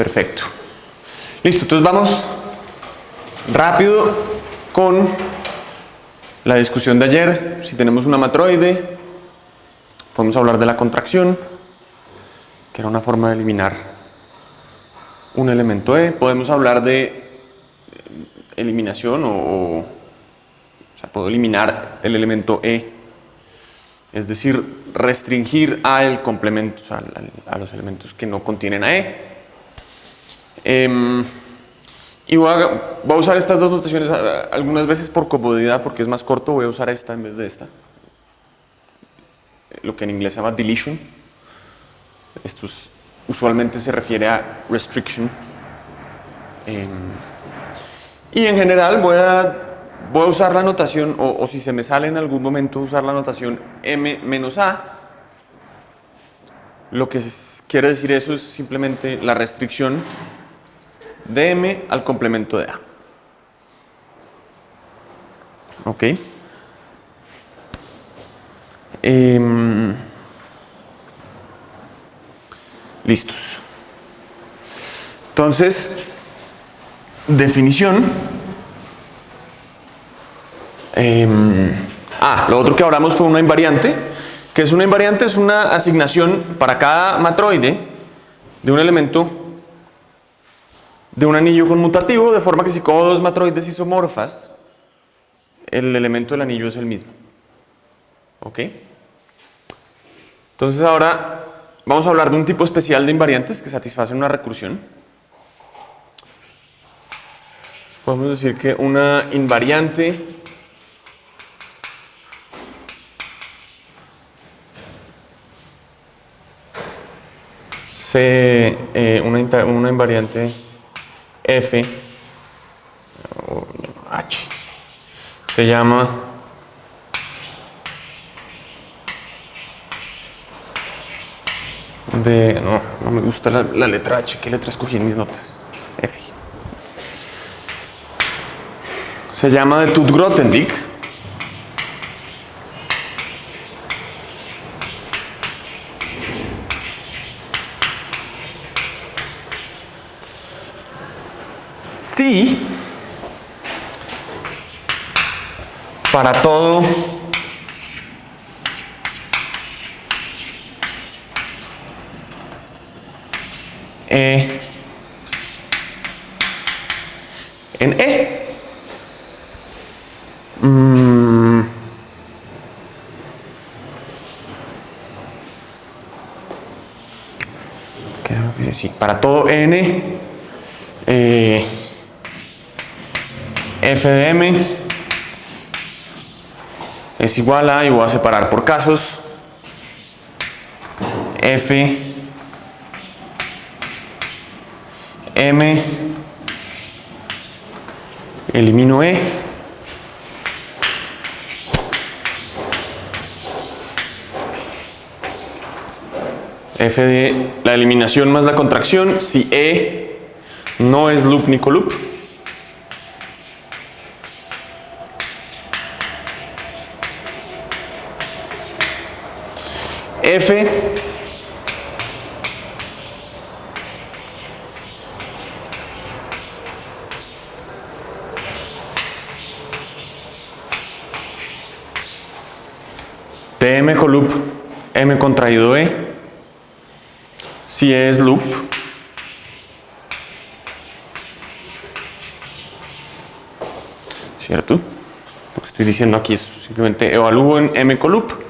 Perfecto. Listo, entonces vamos rápido con la discusión de ayer. Si tenemos una matroide, podemos hablar de la contracción, que era una forma de eliminar un elemento E. Podemos hablar de eliminación o sea, puedo eliminar el elemento E, es decir, restringir al complemento, o sea, a los elementos que no contienen a E. Y voy a usar estas dos notaciones algunas veces por comodidad, porque es más corto. Voy a usar esta en vez de esta, lo que en inglés se llama deletion. Esto usualmente se refiere a restriction. Y en general voy a usar la notación, o si se me sale en algún momento usar la notación M menos A. Lo que quiere decir eso es simplemente la restricción de M al complemento de A. ¿Ok? Listos. Entonces, definición. Lo otro que hablamos fue una invariante. ¿Qué es una invariante? Es una asignación para cada matroide de un elemento de un anillo conmutativo, de forma que si cojo dos matroides isomorfas, el elemento del anillo es el mismo. ¿Ok? Entonces ahora vamos a hablar de un tipo especial de invariantes que satisfacen una recursión. Podemos decir que una invariante una invariante F o H se llama no me gusta la letra H. ¿Qué letra escogí en mis notas? F. Se llama de Tut-Grothendieck. Si para todo E en E creo que sí, para todo N F de M es igual a, y voy a separar por casos, F M, elimino E, F de la eliminación más la contracción, si E no es loop ni coloop. F de M coloop, M contraído E, si es loop, ¿cierto? Lo que estoy diciendo aquí es simplemente evalúo en M coloop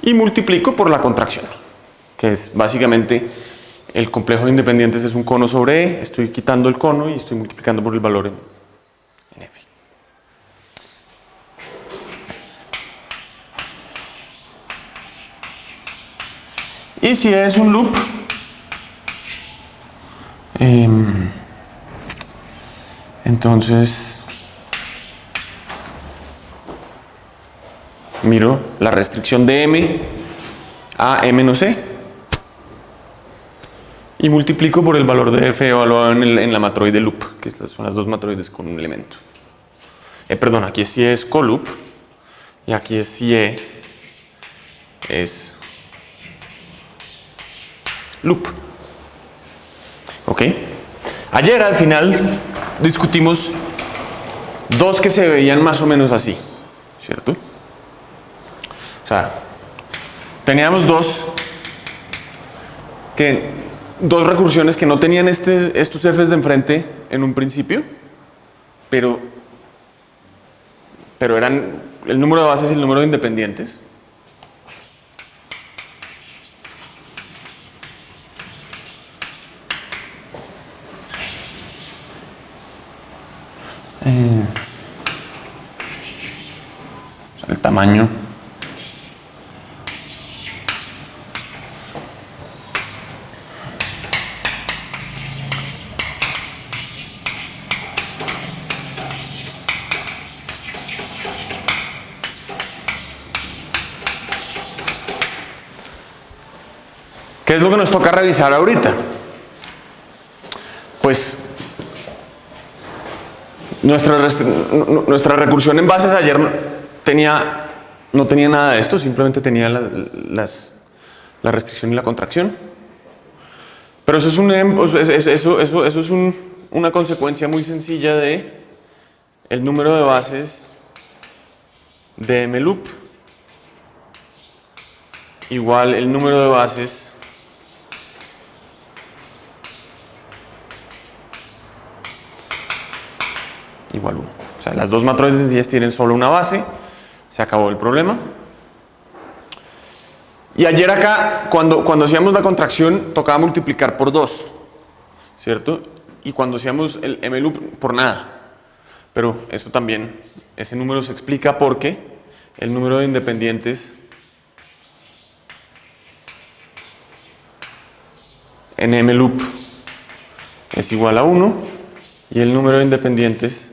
y multiplico por la contracción, que es básicamente el complejo de independientes es un cono sobre E, estoy quitando el cono y estoy multiplicando por el valor en F. Y si es un loop, entonces miro la restricción de M a M menos E y multiplico por el valor de F evaluado en la matroide loop, que estas son las dos matroides con un elemento. Perdón, aquí sí es coloop y aquí es si E es loop. ¿Ok? Ayer al final discutimos dos que se veían más o menos así, ¿cierto? O sea, teníamos dos recursiones que no tenían estos f's de enfrente en un principio, pero eran el número de bases y el número de independientes. El tamaño. ¿Qué es lo que nos toca revisar ahorita? Pues nuestra recursión en bases ayer no tenía nada de esto, simplemente tenía la restricción y la contracción. Pero eso es una consecuencia muy sencilla de el número de bases de mloop igual el número de bases igual 1. O sea, las dos matrices sencillas tienen solo una base, se acabó el problema. Y ayer acá, cuando hacíamos la contracción, tocaba multiplicar por 2, ¿cierto? Y cuando hacíamos el mloop, por nada. Pero eso también, ese número se explica porque el número de independientes en mloop es igual a 1 y el número de independientes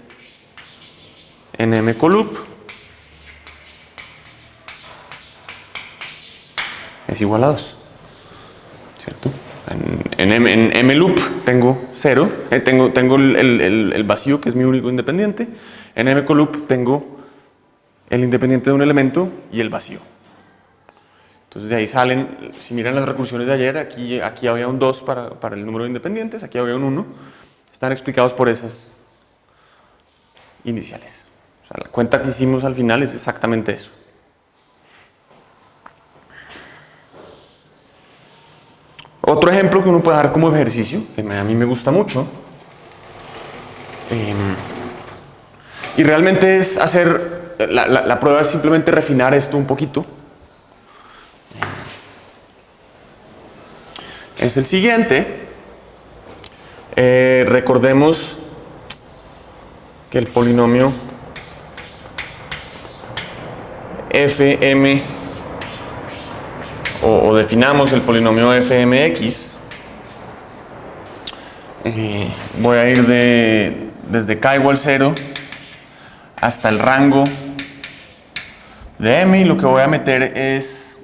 en mcoloop es igual a 2, ¿cierto? En mloop tengo 0, tengo el vacío que es mi único independiente. En mcoloop tengo el independiente de un elemento y el vacío. Entonces de ahí salen, si miran las recursiones de ayer, aquí había un 2 para el número de independientes, aquí había un 1. Están explicados por esas iniciales. O sea, la cuenta que hicimos al final es exactamente eso. Otro ejemplo que uno puede dar como ejercicio, que a mí me gusta mucho, y realmente es hacer, la prueba es simplemente refinar esto un poquito. Es el siguiente. Recordemos que el polinomio fm, o definamos el polinomio fmx. Voy a ir desde k igual 0 hasta el rango de m, y lo que voy a meter es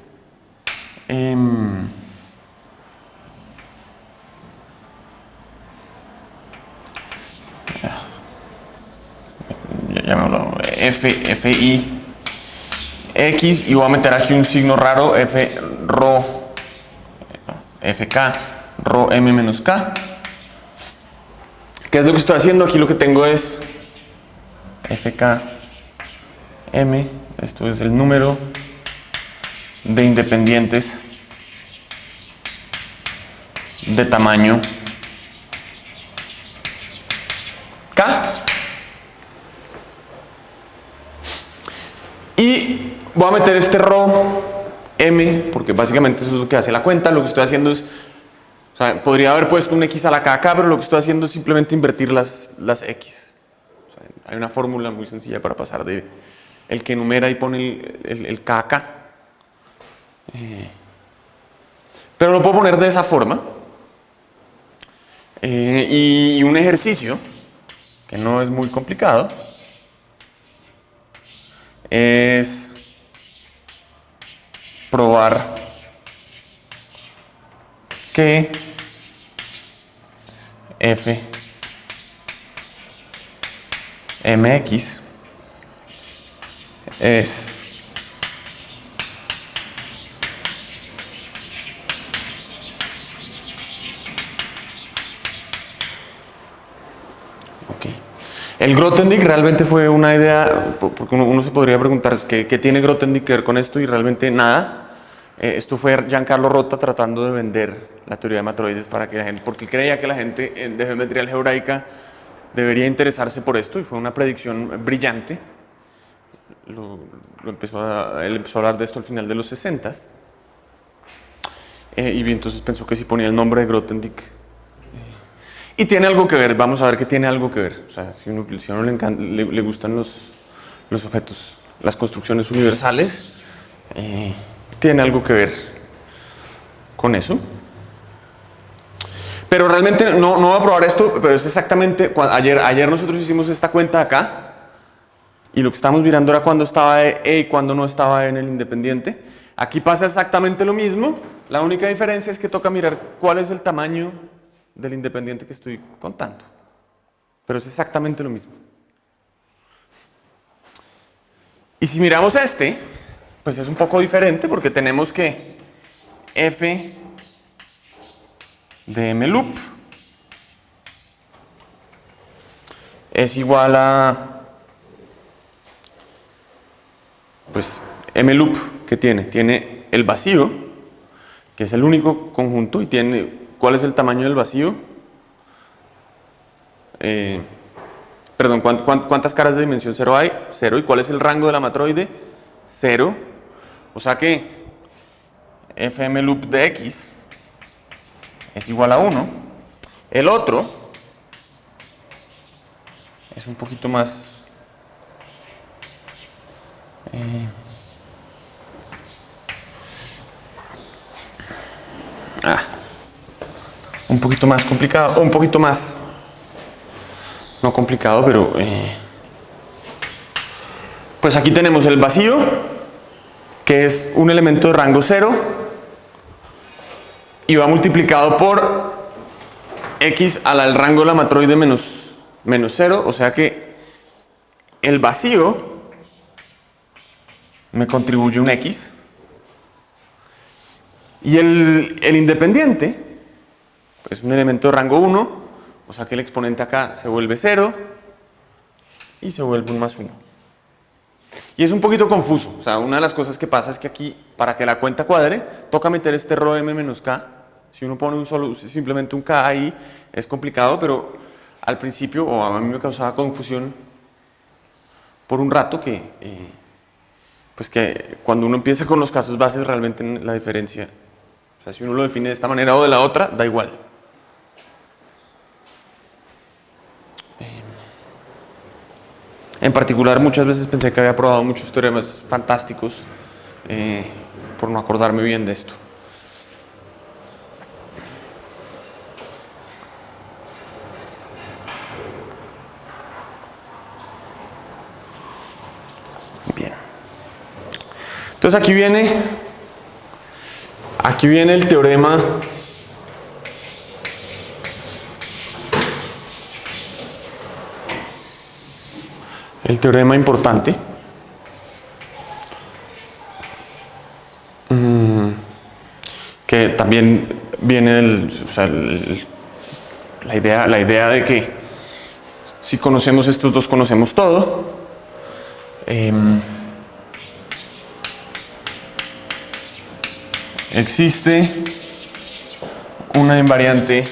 llamémoslo fi x, y voy a meter aquí un signo raro, fk rho m menos k. ¿Qué es lo que estoy haciendo? Aquí lo que tengo es fk m, esto es el número de independientes de tamaño k, y voy a meter este rho m porque básicamente eso es lo que hace la cuenta. Lo que estoy haciendo es, o sea, podría haber puesto un x a la k acá, pero lo que estoy haciendo es simplemente invertir las x. O sea, hay una fórmula muy sencilla para pasar de el que enumera y pone el k acá. Pero lo puedo poner de esa forma. Y un ejercicio que no es muy complicado es probar que f mx es El Grothendieck realmente fue una idea, porque uno se podría preguntar ¿qué tiene Grothendieck que ver con esto? Y realmente nada. Esto fue Giancarlo Rota tratando de vender la teoría de matroides para que la gente, porque creía que la gente de geometría algebraica debería interesarse por esto, y fue una predicción brillante. Él empezó a hablar de esto al final de los 60s. Y entonces pensó que si ponía el nombre de Grothendieck. Y tiene algo que ver, vamos a ver que tiene algo que ver. O sea, si a uno le gustan los objetos, las construcciones universales, tiene algo que ver con eso. Pero realmente no voy a probar esto, pero es exactamente, ayer nosotros hicimos esta cuenta acá, y lo que estamos mirando era cuando estaba E y cuando no estaba E en el independiente. Aquí pasa exactamente lo mismo, la única diferencia es que toca mirar cuál es el tamaño del independiente que estoy contando. Pero es exactamente lo mismo. Y si miramos este, pues es un poco diferente porque tenemos que f de m loop es igual a, pues, m loop que tiene el vacío, que es el único conjunto, y tiene, ¿cuál es el tamaño del vacío? Perdón, ¿cuántas caras de dimensión 0 hay? 0. ¿Y cuál es el rango de la matroide? 0. O sea que fm loop de x es igual a 1. El otro es un poquito más un poquito más complicado, o un poquito más no complicado, pero pues aquí tenemos el vacío, que es un elemento de rango 0 y va multiplicado por x al rango de la matroide menos 0, o sea que el vacío me contribuye un x y el independiente es un elemento de rango 1, o sea que el exponente acá se vuelve 0 y se vuelve un más 1. Y es un poquito confuso, o sea, una de las cosas que pasa es que aquí, para que la cuenta cuadre, toca meter este ρm menos k. Si uno pone simplemente un k ahí, es complicado, pero al principio, o a mí me causaba confusión por un rato pues que cuando uno empieza con los casos bases, realmente la diferencia, o sea, si uno lo define de esta manera o de la otra, da igual. En particular, muchas veces pensé que había probado muchos teoremas fantásticos por no acordarme bien de esto. Bien. Entonces aquí viene el teorema importante. Que también viene la idea de que si conocemos estos dos, conocemos todo. Existe una invariante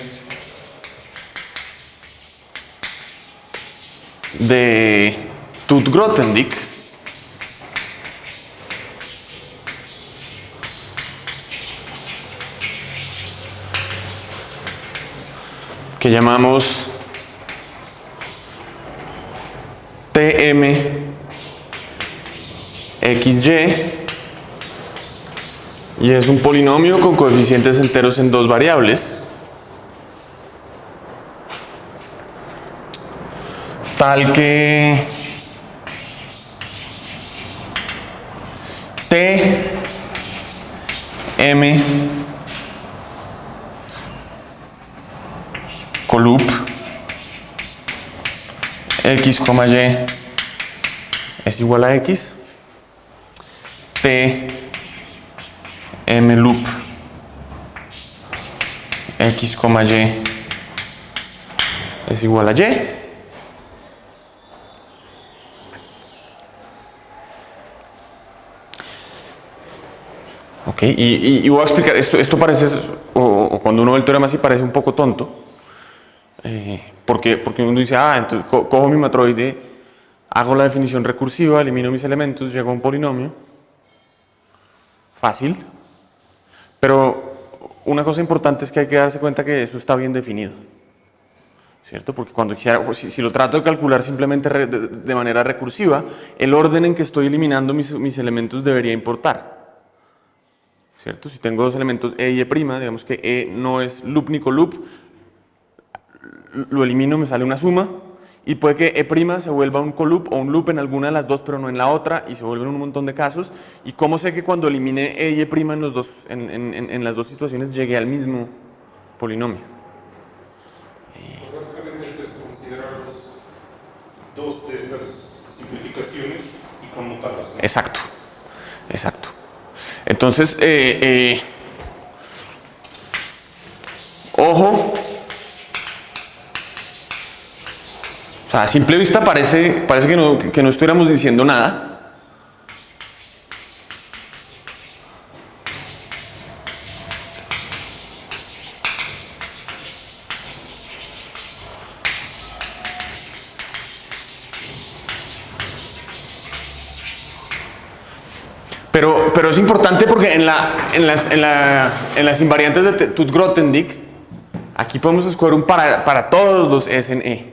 de Tut-Grothendieck que llamamos TMXY, y es un polinomio con coeficientes enteros en dos variables, tal que TM coloop x, y es igual a x, T m loop x, y es igual a y. Ok, y voy a explicar, esto parece, o cuando uno ve el teorema así parece un poco tonto, porque uno dice, entonces cojo mi matroide, hago la definición recursiva, elimino mis elementos, llego a un polinomio, fácil, pero una cosa importante es que hay que darse cuenta que eso está bien definido, ¿cierto? Porque cuando si lo trato de calcular simplemente de manera recursiva, el orden en que estoy eliminando mis elementos debería importar, ¿cierto? Si tengo dos elementos E y E', digamos que E no es loop ni coloop, lo elimino, me sale una suma, y puede que E' se vuelva un coloop o un loop en alguna de las dos, pero no en la otra, y se vuelven un montón de casos. ¿Y cómo sé que cuando elimine E y E' en las dos situaciones llegué al mismo polinomio? Básicamente esto es considerar dos de estas simplificaciones y conmutarlas, ¿no? Exacto, exacto. Entonces, ojo. O sea, a simple vista parece que no estuviéramos diciendo nada. Pero es importante porque en las invariantes de Tut-Grothendieck, aquí podemos escoger un para todos los S en E.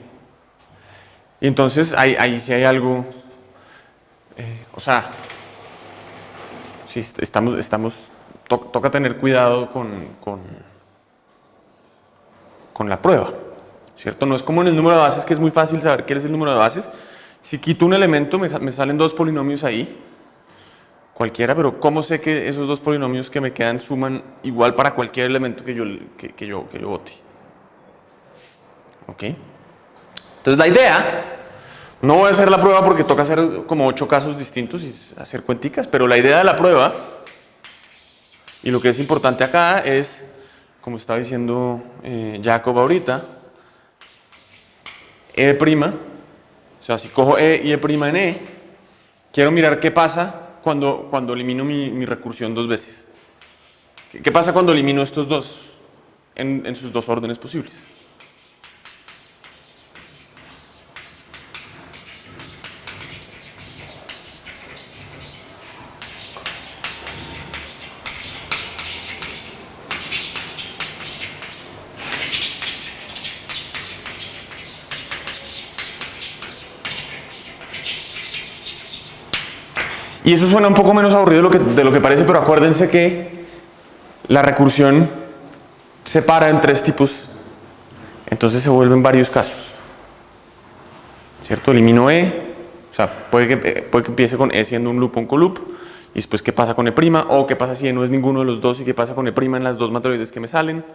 Y entonces ahí sí hay algo, o sea, sí, toca tener cuidado con la prueba, ¿cierto? No es como en el número de bases, que es muy fácil saber qué es el número de bases. Si quito un elemento, me salen dos polinomios ahí, cualquiera, pero ¿cómo sé que esos dos polinomios que me quedan suman igual para cualquier elemento que yo bote? ¿Ok? Entonces la idea, no voy a hacer la prueba porque toca hacer como 8 casos distintos y hacer cuenticas, pero la idea de la prueba, y lo que es importante acá es, como estaba diciendo Jacob ahorita, E', o sea, si cojo E y E' en E, quiero mirar qué pasa cuando elimino mi recursión dos veces. ¿Qué pasa cuando elimino estos dos en sus dos órdenes posibles? Y eso suena un poco menos aburrido de lo que parece, pero acuérdense que la recursión se para en 3 tipos, entonces se vuelven varios casos, ¿cierto? Elimino E, o sea, puede que empiece con E siendo un loop o un coloop, y después qué pasa con E', o qué pasa si E no es ninguno de los dos, y qué pasa con E' en las dos matroides que me salen,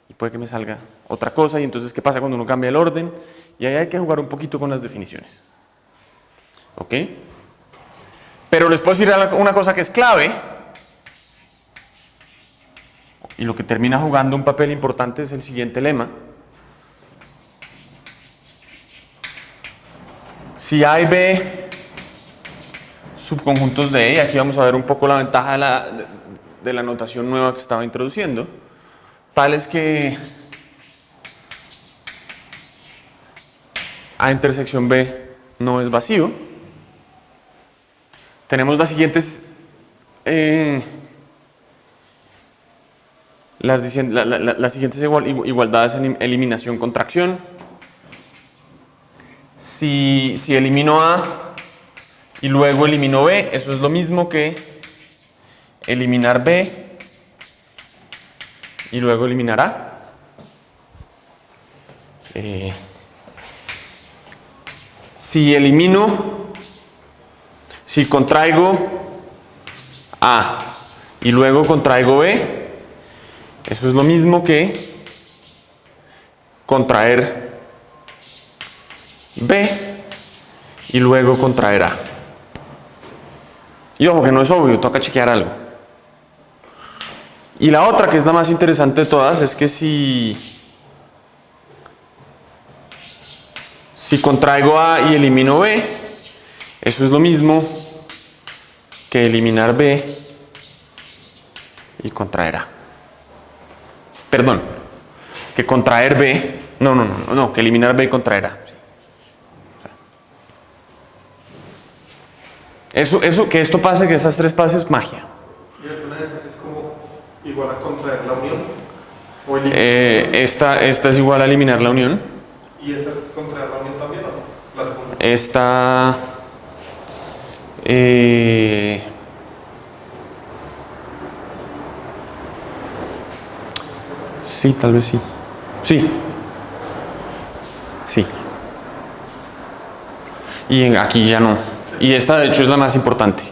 y puede que me salga otra cosa, y entonces qué pasa cuando uno cambia el orden, y ahí hay que jugar un poquito con las definiciones. ¿Ok? Pero les puedo decir una cosa que es clave, y lo que termina jugando un papel importante es el siguiente lema. Si A y B subconjuntos de E, y aquí vamos a ver un poco la ventaja de la notación nueva que estaba introduciendo, tal es que A intersección B no es vacío. Tenemos las siguientes igualdades en eliminación contracción. Si elimino A y luego elimino B, eso es lo mismo que eliminar B y luego eliminar A. Si contraigo A y luego contraigo B, eso es lo mismo que contraer B y luego contraer A. Y ojo que no es obvio, toca chequear algo. Y la otra, que es la más interesante de todas, es que si contraigo A y elimino B, eso es lo mismo que eliminar B y contraer A. Perdón, que contraer B, no, que eliminar B y contraer A. Eso, que esto pase, que esas tres pases, magia. ¿Y alguna de esas es como igual a contraer la unión? ¿O Esta es igual a eliminar la unión. ¿Y esa es contraer la unión también o no? La segunda. Esta... sí, tal vez sí. Sí. Y aquí ya no. Y esta de hecho es la más importante.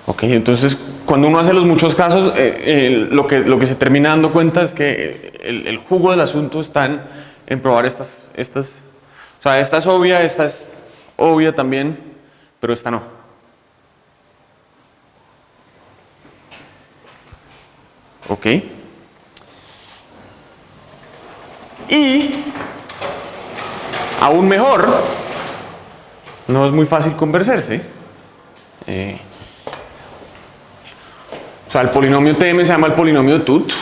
Ok, entonces cuando uno hace los muchos casos, lo que se termina dando cuenta es que el jugo del asunto está en probar estas. O sea, esta es obvia también, pero esta no. Ok. Y aún mejor, no es muy fácil convencerse. O sea, el polinomio TM se llama el polinomio de Tut.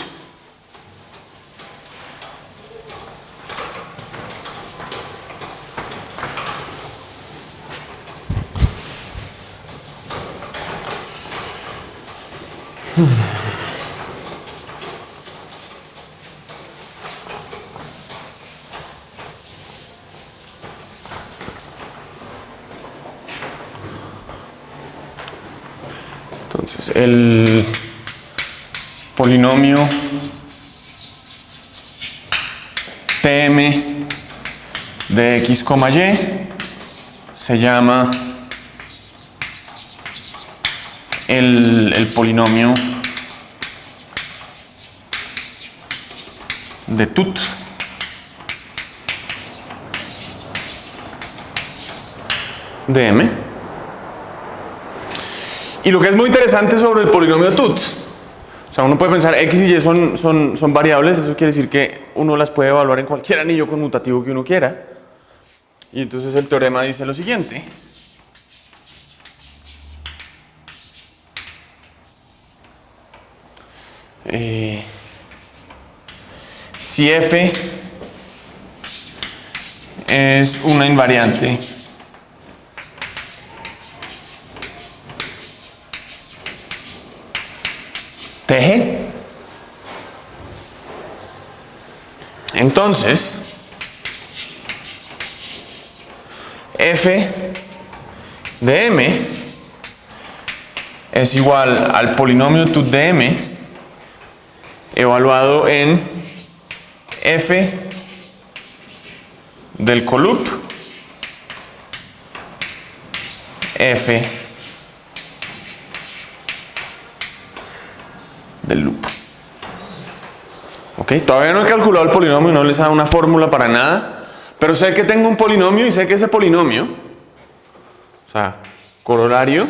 Entonces, el polinomio Tm de x, y se llama el polinomio de Tut. De m. Y lo que es muy interesante sobre el polinomio de Tut, o sea, uno puede pensar x y y son variables, eso quiere decir que uno las puede evaluar en cualquier anillo conmutativo que uno quiera. Y entonces el teorema dice lo siguiente. Si f es una invariante TG, entonces f de m es igual al polinomio Tut de m evaluado en f del colup f del loop. Ok, todavía no he calculado el polinomio, no les he dado una fórmula para nada, pero sé que tengo un polinomio y sé que ese polinomio, o sea, corolario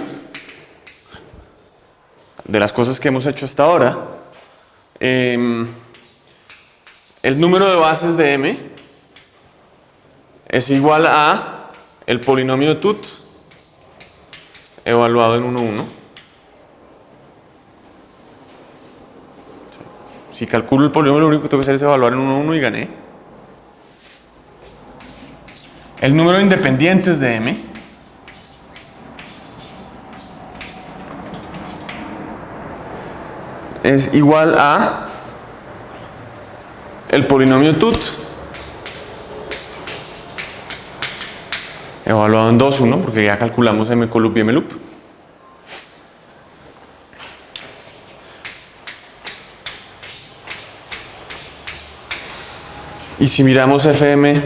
de las cosas que hemos hecho hasta ahora, el número de bases de m es igual a el polinomio de Tut evaluado en 1, 1. Si calculo el polinomio, lo único que tengo que hacer es evaluar en 1, 1 y gané. El número de independientes de m es igual a el polinomio Tut evaluado en 2, 1, porque ya calculamos m colup y m loop. Y si miramos fm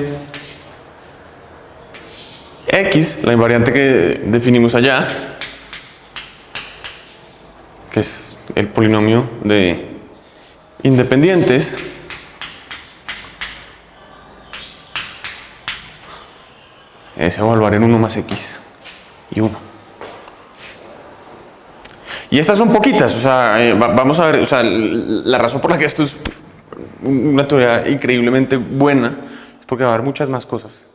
x, la invariante que definimos allá, que es el polinomio de independientes, es evaluar en 1 más x y 1. Y estas son poquitas, o sea, vamos a ver, o sea, la razón por la que esto es una teoría increíblemente buena es porque va a haber muchas más cosas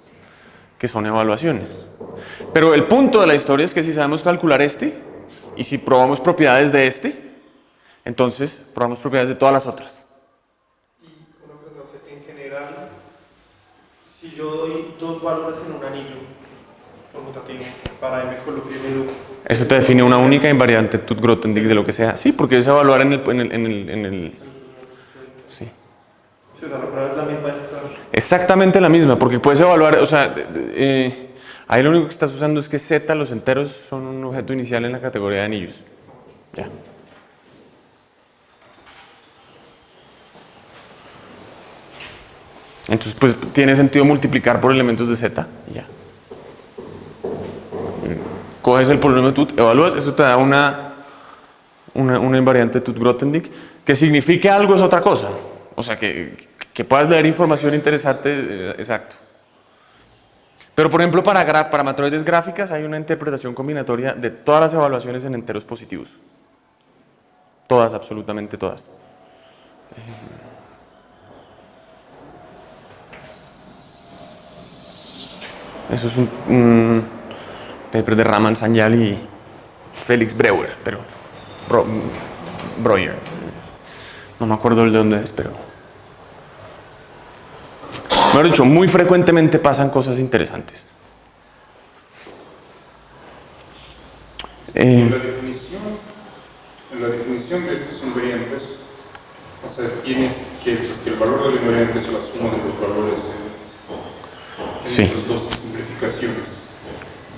que son evaluaciones. Pero el punto de la historia es que si sabemos calcular este, Y si probamos propiedades de este, entonces probamos propiedades de todas las otras. Y una pregunta, en general, si yo doy dos valores en un anillo conmutativo para m con loop y m loop, Eso te define una única invariante Tut-Grothendieck de lo que sea. Sí, porque es evaluar en el sí. si la prueba es la misma, Exactamente la misma, porque puedes evaluar, o sea, ahí lo único que estás usando es que Z, los enteros, son un objeto inicial en la categoría de anillos. Ya. Entonces, pues tiene sentido multiplicar por elementos de Z y ya. Coges el polinomio Tut, evalúas, eso te da una invariante Tut-Grothendieck. Que signifique algo es otra cosa. O sea, que puedas leer información interesante, exacto. Pero, por ejemplo, para matroides gráficas hay una interpretación combinatoria de todas las evaluaciones en enteros positivos. Todas, absolutamente todas. Eso es un paper de Raman Sanyal y Félix Breuer, pero Breuer. No me acuerdo de dónde es, pero... Mejor dicho, muy frecuentemente pasan cosas interesantes. en la definición de estos invariantes, o sea, tienes que el valor del invariante es la suma de los valores en Sí. estas dos simplificaciones.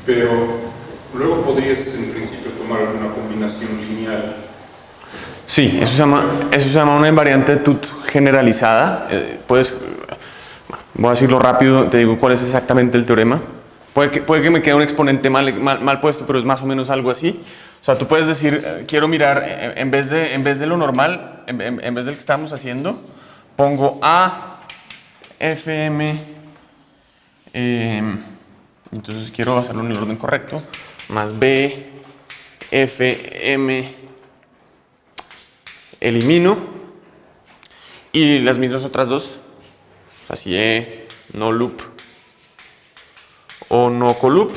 Pero luego podrías, en principio, tomar una combinación lineal. Sí, eso se llama una invariante Tut generalizada. Voy a decirlo rápido, te digo cuál es exactamente el teorema. Puede que me quede un exponente mal puesto, pero es más o menos algo así. O sea, tú puedes decir, quiero mirar, en vez de lo normal, en vez del que estamos haciendo, pongo A, FM, entonces quiero hacerlo en el orden correcto, más B, F, M, elimino, y las mismas otras dos, o sea, si E, no loop, o no coloop.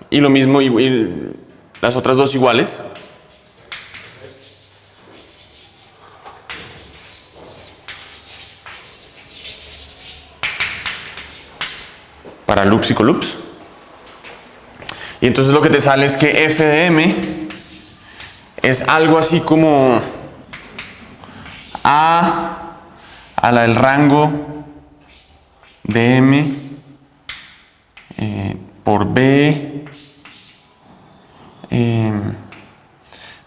Y lo mismo, y las otras dos iguales. Para loops y coloops. Y entonces lo que te sale es que f de m es algo así como a la del rango de m por b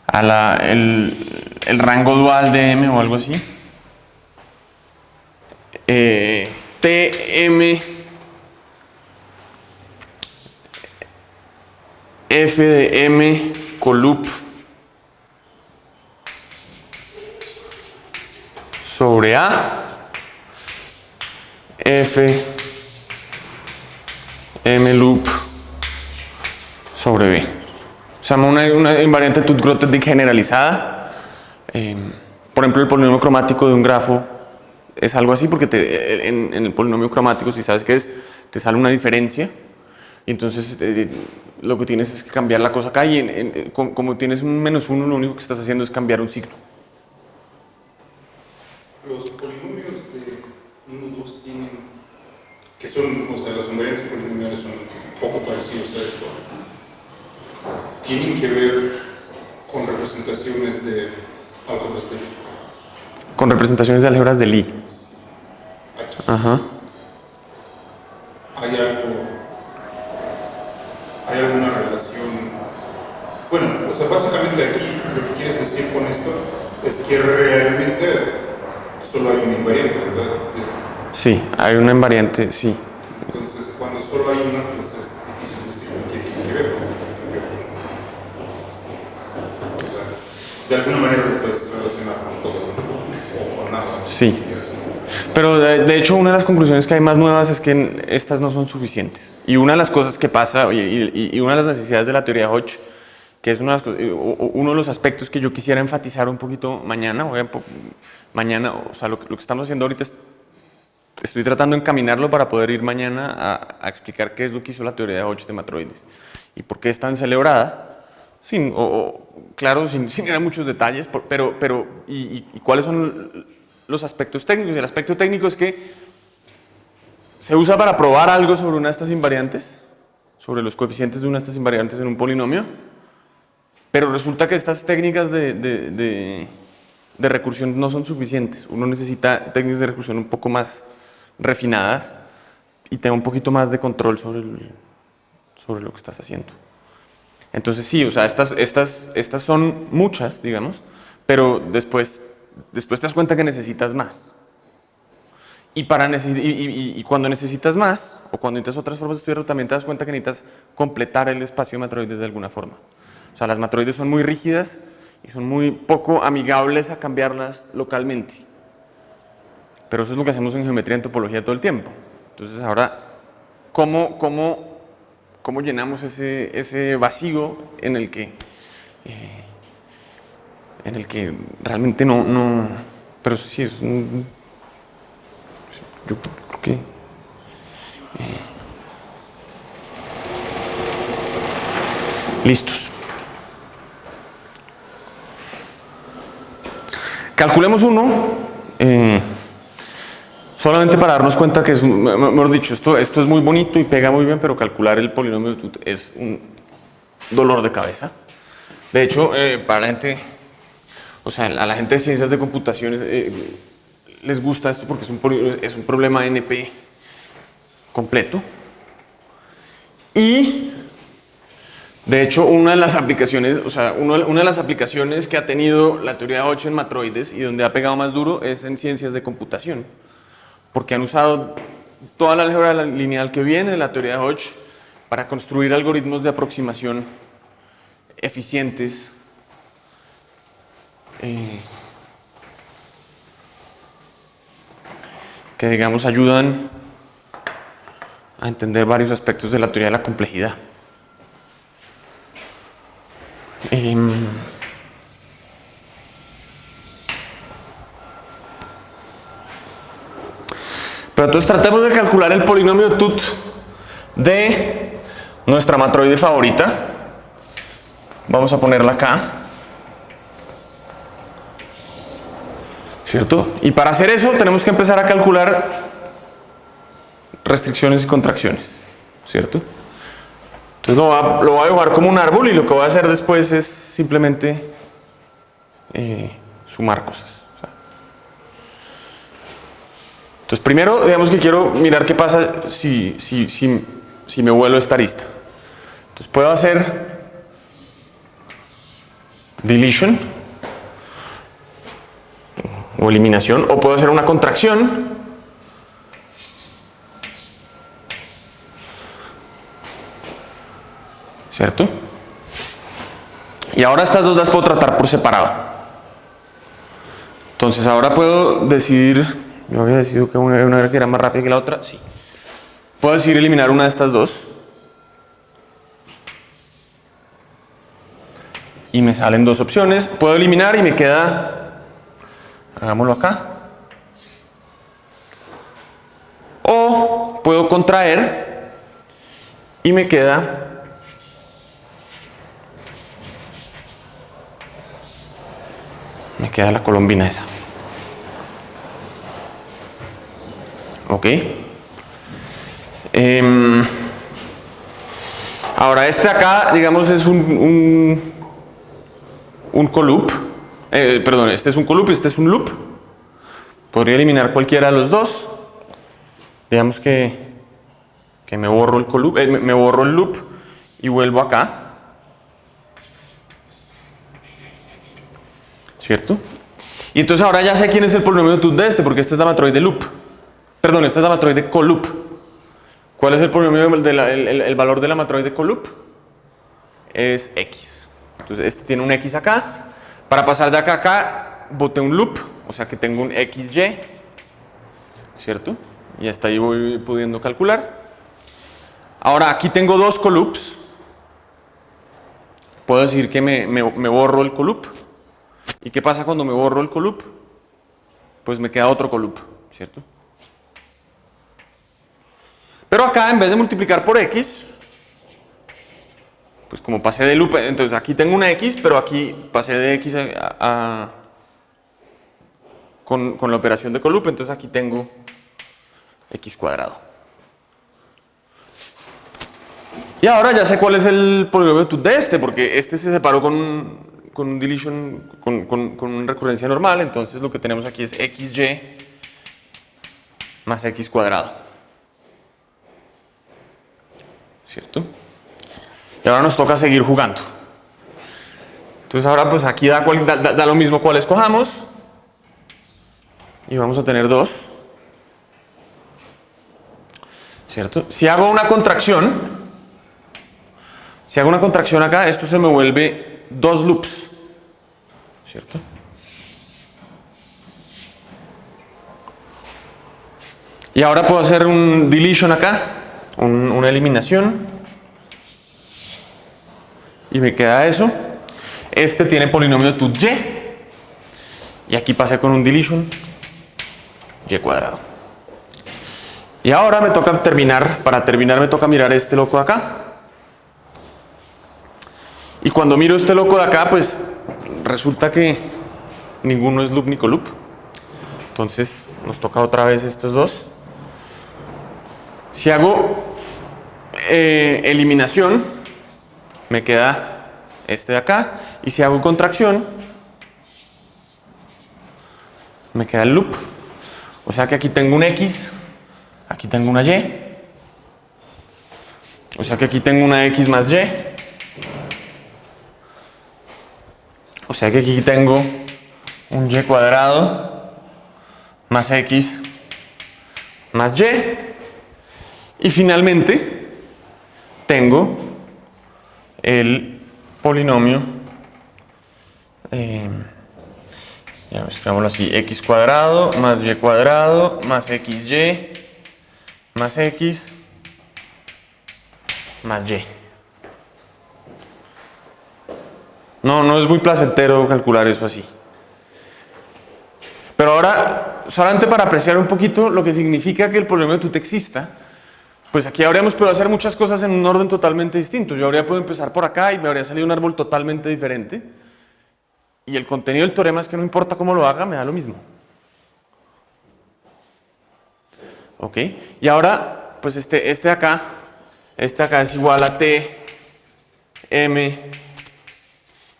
a el rango dual de m o algo así. Tm f de m coloop sobre a f m loop sobre b. Se llama una invariante Tut-Grothendieck generalizada. Por ejemplo, el polinomio cromático de un grafo es algo así porque en el polinomio cromático, si sabes qué es, te sale una diferencia. Y entonces lo que tienes es que cambiar la cosa acá y como tienes un -1, lo único que estás haciendo es cambiar un signo. Los polinomios de nudos tienen, que son, o sea, los invariantes polinomiales son un poco parecidos a esto, tienen que ver con representaciones de álgebras de Lie. Con representaciones de álgebras de Lie. Aquí. Ajá. ¿Hay alguna relación? Bueno, o sea, básicamente aquí lo que quieres decir con esto es que realmente solo hay un invariante, ¿verdad? Sí, hay una invariante, sí. Entonces, cuando solo hay una, pues es difícil decir con qué tiene que ver. O sea, de alguna manera lo puedes relacionar con todo o con nada. Sí. Pero de hecho una de las conclusiones que hay más nuevas es que estas no son suficientes. Y una de las cosas que pasa, y una de las necesidades de la teoría de Hodge, que es uno de los aspectos que yo quisiera enfatizar un poquito mañana, o sea, lo que estamos haciendo ahorita es estoy tratando de encaminarlo para poder ir mañana a explicar qué es lo que hizo la teoría de Hodge de matroides y por qué es tan celebrada, claro, sin ir a muchos detalles, pero cuáles son los aspectos técnicos. El aspecto técnico es que se usa para probar algo sobre una de estas invariantes, sobre los coeficientes de una de estas invariantes en un polinomio, pero resulta que estas técnicas de recursión no son suficientes. Uno necesita técnicas de recursión un poco más refinadas y tener un poquito más de control sobre lo que estás haciendo. Entonces sí, o sea, estas son muchas, digamos, pero después te das cuenta que necesitas más. Y cuando necesitas más, o cuando necesitas otras formas de estudiarlo, también te das cuenta que necesitas completar el espacio de matroides de alguna forma. O sea, las matroides son muy rígidas y son muy poco amigables a cambiarlas localmente. Pero eso es lo que hacemos en geometría y en topología todo el tiempo. Entonces ahora, ¿cómo llenamos ese vacío en el que realmente no pero sí es yo creo que listos. Calculemos uno, solamente para darnos cuenta que mejor dicho, esto es muy bonito y pega muy bien, pero calcular el polinomio de Tut es un dolor de cabeza. De hecho, para la gente, o sea, a la gente de ciencias de computación les gusta esto porque es un problema NP completo. Y de hecho, una de las aplicaciones que ha tenido la teoría de Hodge en matroides y donde ha pegado más duro es en ciencias de computación, porque han usado toda la álgebra lineal que viene de la teoría de Hodge para construir algoritmos de aproximación eficientes que, digamos, ayudan a entender varios aspectos de la teoría de la complejidad. Pero entonces tratemos de calcular el polinomio Tut de nuestra matroide favorita. Vamos a ponerla acá, ¿cierto? Y para hacer eso tenemos que empezar a calcular restricciones y contracciones, ¿cierto? Entonces lo voy a dibujar como un árbol y lo que voy a hacer después es simplemente sumar cosas. Entonces primero, digamos que quiero mirar qué pasa si me vuelo esta arista. Entonces puedo hacer deletion o eliminación, o puedo hacer una contracción ¿cierto? Y ahora estas dos las puedo tratar por separado. Entonces ahora puedo decidir, yo había decidido que una era más rápida que la otra, sí. Puedo decidir eliminar una de estas dos. Y me salen dos opciones. Puedo eliminar y me queda, hagámoslo acá. O puedo contraer y me queda la colombina esa. Ok. Ahora este acá, digamos, es un coloop. Perdón, este es un coloop y este es un loop. Podría eliminar cualquiera de los dos. Digamos que me borro el coloop, me borro el loop y vuelvo acá. ¿Cierto? Y entonces ahora ya sé quién es el polinomio de Tut de este, porque esta es la matroide loop. Perdón, esta es la matroide coloop. ¿Cuál es el polinomio el valor de la matroide coloop? Es x. Entonces este tiene un x acá. Para pasar de acá a acá, boté un loop, o sea que tengo un xy. ¿Cierto? Y hasta ahí voy pudiendo calcular. Ahora aquí tengo dos coloops. Puedo decir que me borro el coloop. ¿Y qué pasa cuando me borro el coloop? Pues me queda otro coloop, ¿cierto? Pero acá, en vez de multiplicar por x, pues como pasé de loop, entonces aquí tengo una x, pero aquí pasé de x con la operación de coloop, entonces aquí tengo x cuadrado. Y ahora ya sé cuál es el polinomio de Tooth de este, porque este se separó con un deletion, con una recurrencia normal, entonces lo que tenemos aquí es xy más x cuadrado. ¿Cierto? Y ahora nos toca seguir jugando. Entonces ahora pues aquí da lo mismo cuál escojamos. Y vamos a tener 2. ¿Cierto? Si hago una contracción acá, esto se me vuelve 2 loops. ¿Cierto? Y ahora puedo hacer un deletion acá, una eliminación. Y me queda eso. Este tiene polinomio de Tooth y. Y aquí pasé con un deletion y cuadrado. Y ahora me toca para terminar me toca mirar este loco de acá. Y cuando miro este loco de acá, pues resulta que ninguno es loop ni coloop. Entonces nos toca otra vez estos dos. Si hago eliminación, me queda este de acá. Y si hago contracción, me queda el loop. O sea que aquí tengo un x, aquí tengo una y. O sea que aquí tengo una x más y. O sea que aquí tengo un y cuadrado más x más y. Y finalmente tengo el polinomio, ya escribámoslo así, x cuadrado más y cuadrado más xy más x más y. No es muy placentero calcular eso así. Pero ahora, solamente para apreciar un poquito lo que significa que el polinomio de Tooth exista, pues aquí habríamos podido hacer muchas cosas en un orden totalmente distinto. Yo habría podido empezar por acá y me habría salido un árbol totalmente diferente. Y el contenido del teorema es que no importa cómo lo haga, me da lo mismo. ¿Ok? Y ahora, pues este de acá es igual a t m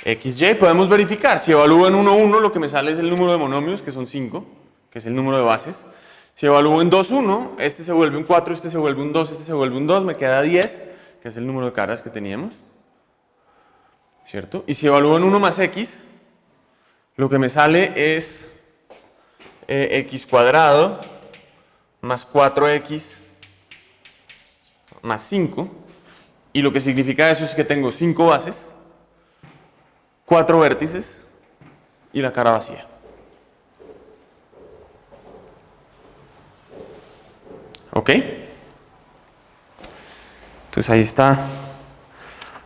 xy. Podemos verificar. Si evalúo en 1, 1, lo que me sale es el número de monomios, que son 5, que es el número de bases. Si evalúo en 2, 1, este se vuelve un 4, este se vuelve un 2, este se vuelve un 2, me queda 10, que es el número de caras que teníamos. ¿Cierto? Y si evalúo en 1 más x, lo que me sale es x cuadrado más 4x más 5. Y lo que significa eso es que tengo 5 bases, 4 vértices y la cara vacía. ¿Ok? Entonces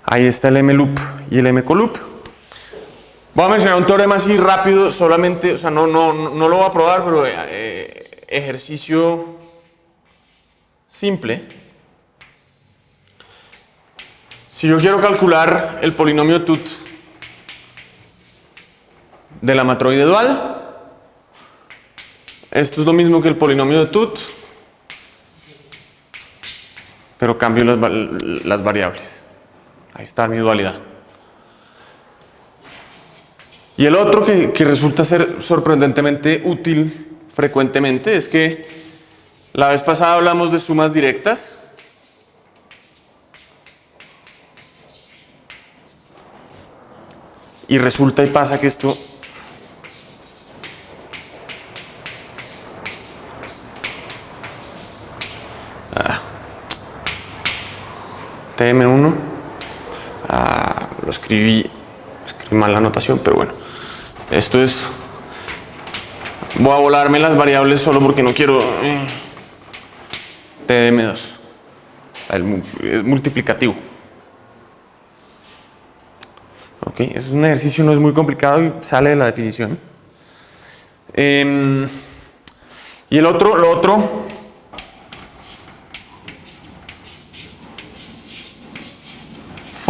ahí está el M-loop y el M-coloop. Voy a mencionar un teorema así rápido, solamente, o sea, no lo voy a probar, pero ejercicio simple. Si yo quiero calcular el polinomio de Tooth de la matroide dual, esto es lo mismo que el polinomio de Tooth, pero cambio las variables. Ahí está mi dualidad. Y el otro que resulta ser sorprendentemente útil frecuentemente es que la vez pasada hablamos de sumas directas. Y resulta y pasa que esto TM1 lo escribí mal la notación, pero bueno, esto es, voy a volarme las variables solo porque no quiero TM2, es multiplicativo. Ok, es un ejercicio, no es muy complicado y sale de la definición. Y lo otro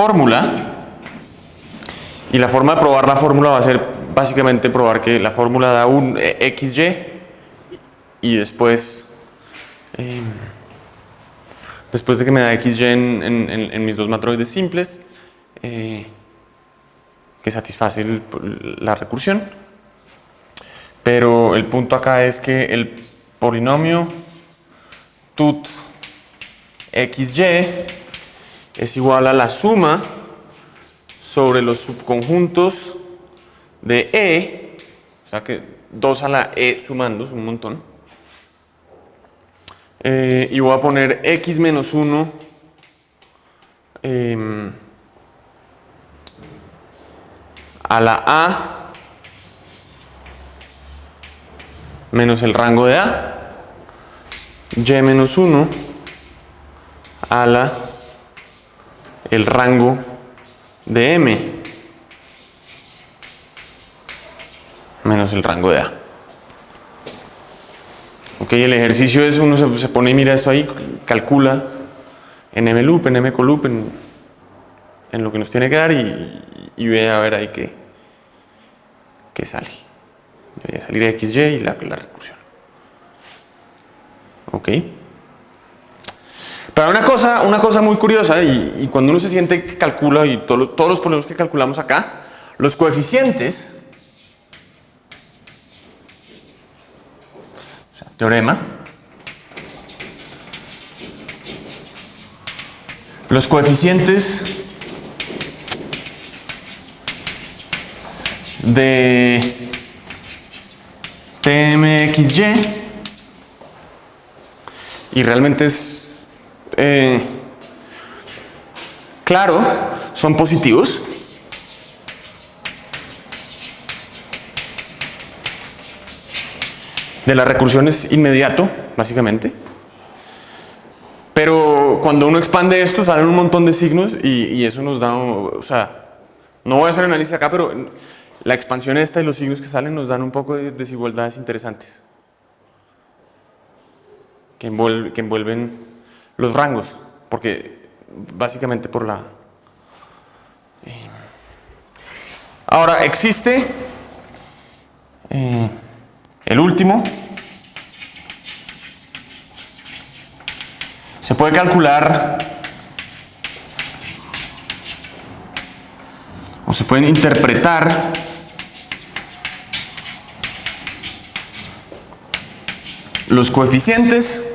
fórmula. Y la forma de probar la fórmula va a ser básicamente probar que la fórmula da un XY y después de que me da XY en mis dos matroides simples, que satisface la recursión. Pero el punto acá es que el polinomio tut XY es igual a la suma sobre los subconjuntos de E, o sea que 2 a la E sumando, es un montón. Y voy a poner X menos 1 a la A menos el rango de A, Y menos 1 a la el rango de M menos el rango de A. Ok, el ejercicio es, uno se pone y mira esto ahí, calcula en M loop, en M coloop, en lo que nos tiene que dar y ve a ver ahí qué sale. Debería salir XY y la recursión. Ok. Pero una cosa muy curiosa, y cuando uno se siente que calcula, y todos los polinomios que calculamos acá, los coeficientes, o sea, teorema, los coeficientes de TMXY, y realmente es claro, son positivos. De la recursión es inmediato, básicamente. Pero cuando uno expande esto, salen un montón de signos y eso nos da, o sea, no voy a hacer análisis acá, pero la expansión esta y los signos que salen nos dan un poco de desigualdades interesantes que envuelven los rangos, porque básicamente por la... Ahora, existe el último. Se puede calcular o se pueden interpretar los coeficientes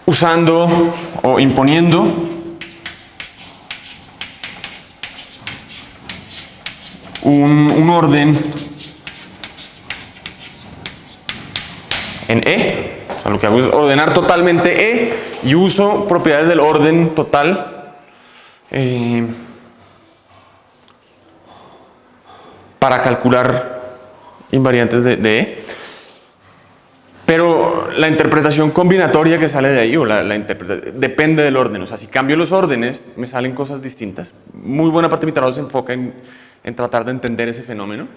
usando o imponiendo un orden en E. O sea, lo que hago es ordenar totalmente E y uso propiedades del orden total para calcular invariantes de E. Pero la interpretación combinatoria que sale de ahí, o depende del orden. O sea, si cambio los órdenes, me salen cosas distintas. Muy buena parte de mi trabajo se enfoca en tratar de entender ese fenómeno.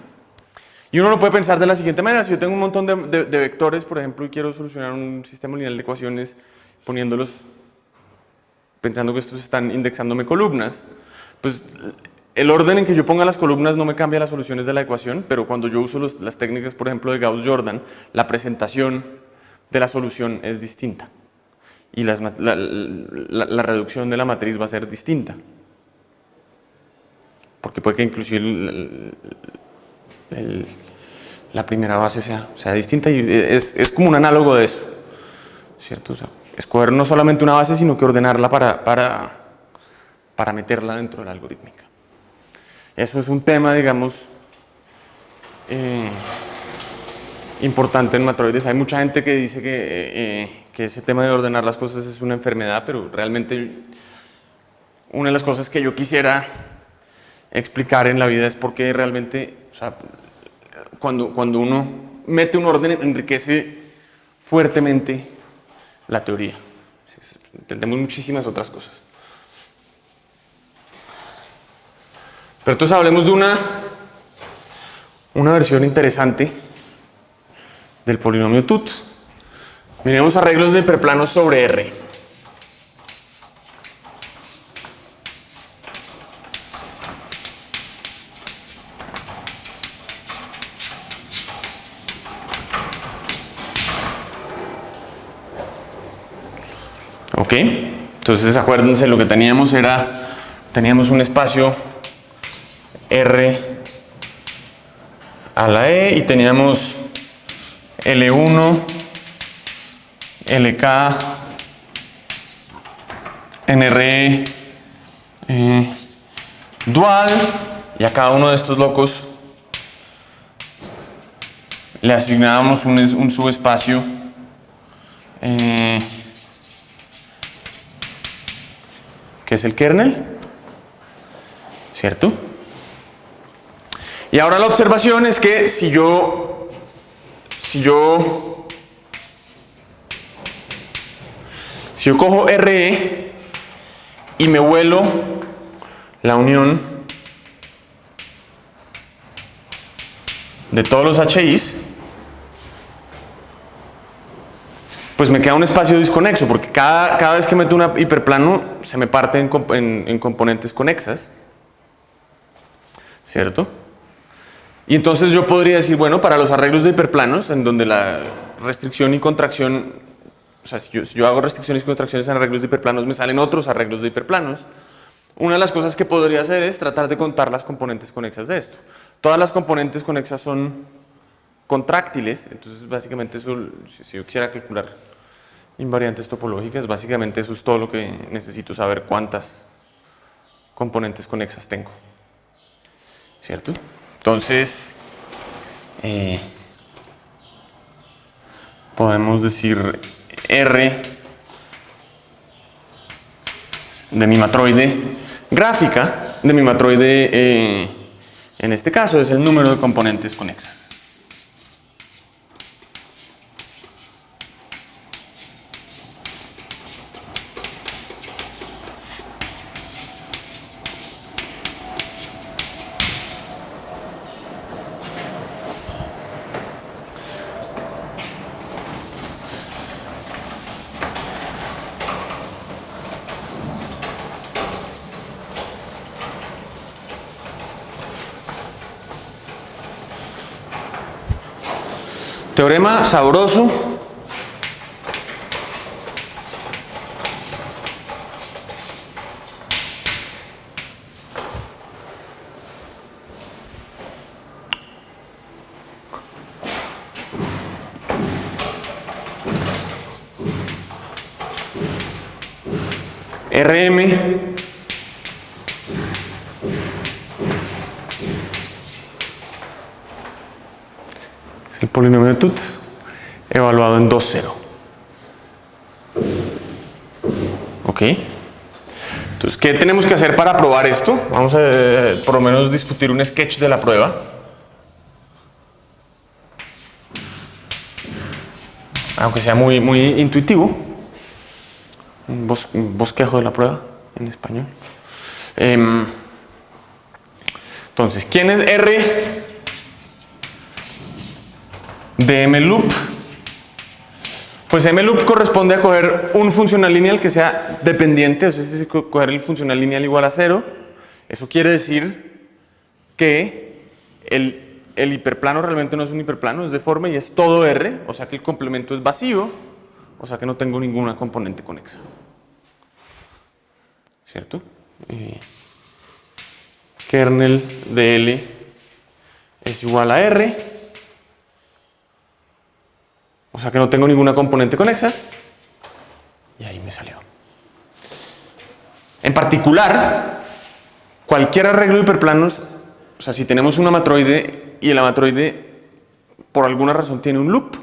Y uno lo puede pensar de la siguiente manera. Si yo tengo un montón de vectores, por ejemplo, y quiero solucionar un sistema lineal de ecuaciones poniéndolos, pensando que estos están indexándome columnas, pues el orden en que yo ponga las columnas no me cambia las soluciones de la ecuación, pero cuando yo uso las técnicas, por ejemplo, de Gauss-Jordan, la presentación de la solución es distinta. Y la reducción de la matriz va a ser distinta. Porque puede que inclusive la primera base sea distinta y es como un análogo de eso, ¿cierto? O sea, escoger no solamente una base, sino que ordenarla para meterla dentro de la algorítmica. Eso es un tema, digamos, importante en matroides. Hay mucha gente que dice que ese tema de ordenar las cosas es una enfermedad, pero realmente una de las cosas que yo quisiera explicar en la vida es por qué realmente, o sea, cuando uno mete un orden, enriquece fuertemente la teoría. Entendemos muchísimas otras cosas. Pero entonces hablemos de una versión interesante del polinomio tut, Miremos arreglos de hiperplanos sobre R. Ok, entonces acuérdense, lo que teníamos un espacio R a la E y teníamos L1, LK, NRE, dual, y a cada uno de estos locos le asignábamos un subespacio que es el kernel, ¿cierto? Y ahora la observación es que si yo cojo RE y me vuelo la unión de todos los HIs, pues me queda un espacio disconexo, porque cada vez que meto un hiperplano se me parte en componentes conexas, ¿cierto? Y entonces yo podría decir, bueno, para los arreglos de hiperplanos, en donde la restricción y contracción, o sea, si yo hago restricciones y contracciones en arreglos de hiperplanos, me salen otros arreglos de hiperplanos. Una de las cosas que podría hacer es tratar de contar las componentes conexas de esto. Todas las componentes conexas son contráctiles, entonces básicamente eso, si yo quisiera calcular invariantes topológicas, básicamente eso es todo lo que necesito saber, cuántas componentes conexas tengo, ¿cierto? Entonces podemos decir R de mi matroide gráfica, de mi matroide en este caso es el número de componentes conexas. Teorema sabroso. RM es el polinomio de Tut evaluado en 2,0. Ok. Entonces, ¿qué tenemos que hacer para probar esto? Vamos a por lo menos discutir un sketch de la prueba. Aunque sea muy intuitivo. Un bosquejo de la prueba en español. Entonces, ¿quién es R de mloop? Pues mloop corresponde a coger un funcional lineal que sea dependiente, o sea, es coger el funcional lineal igual a 0. Eso quiere decir que el hiperplano realmente no es un hiperplano, es deforme y es todo R, o sea que el complemento es vacío, o sea que no tengo ninguna componente conexa. ¿Cierto? Kernel de L es igual a R, o sea que no tengo ninguna componente conexa, y ahí me salió. En particular, cualquier arreglo de hiperplanos, o sea, si tenemos una matroide y el matroide por alguna razón tiene un loop,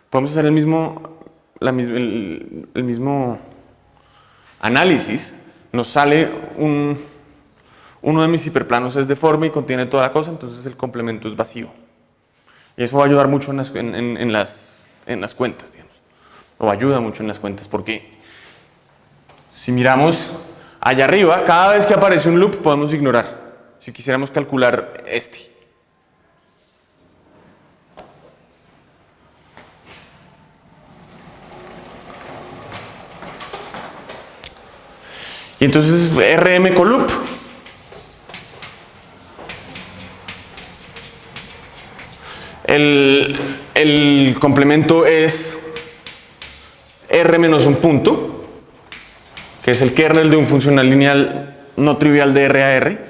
podemos hacer el mismo análisis. Nos sale uno de mis hiperplanos es deforme y contiene toda la cosa, entonces el complemento es vacío. Y eso va a ayudar mucho en las cuentas, digamos. O ayuda mucho en las cuentas, porque si miramos allá arriba, cada vez que aparece un loop podemos ignorar. Si quisiéramos calcular este. Y entonces Rm coloop el complemento es R menos un punto, que es el kernel de un funcional lineal no trivial de R a R,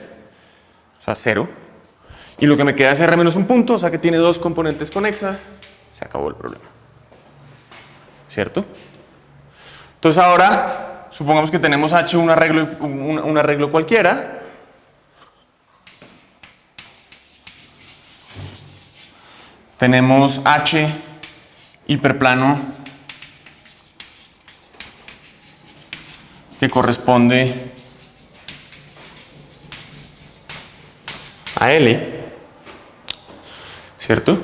o sea, 0. Y lo que me queda es R menos un punto, o sea que tiene dos componentes conexas. Se acabó el problema. ¿Cierto? Entonces ahora, supongamos que tenemos H un arreglo cualquiera. Tenemos H hiperplano que corresponde a L, ¿cierto?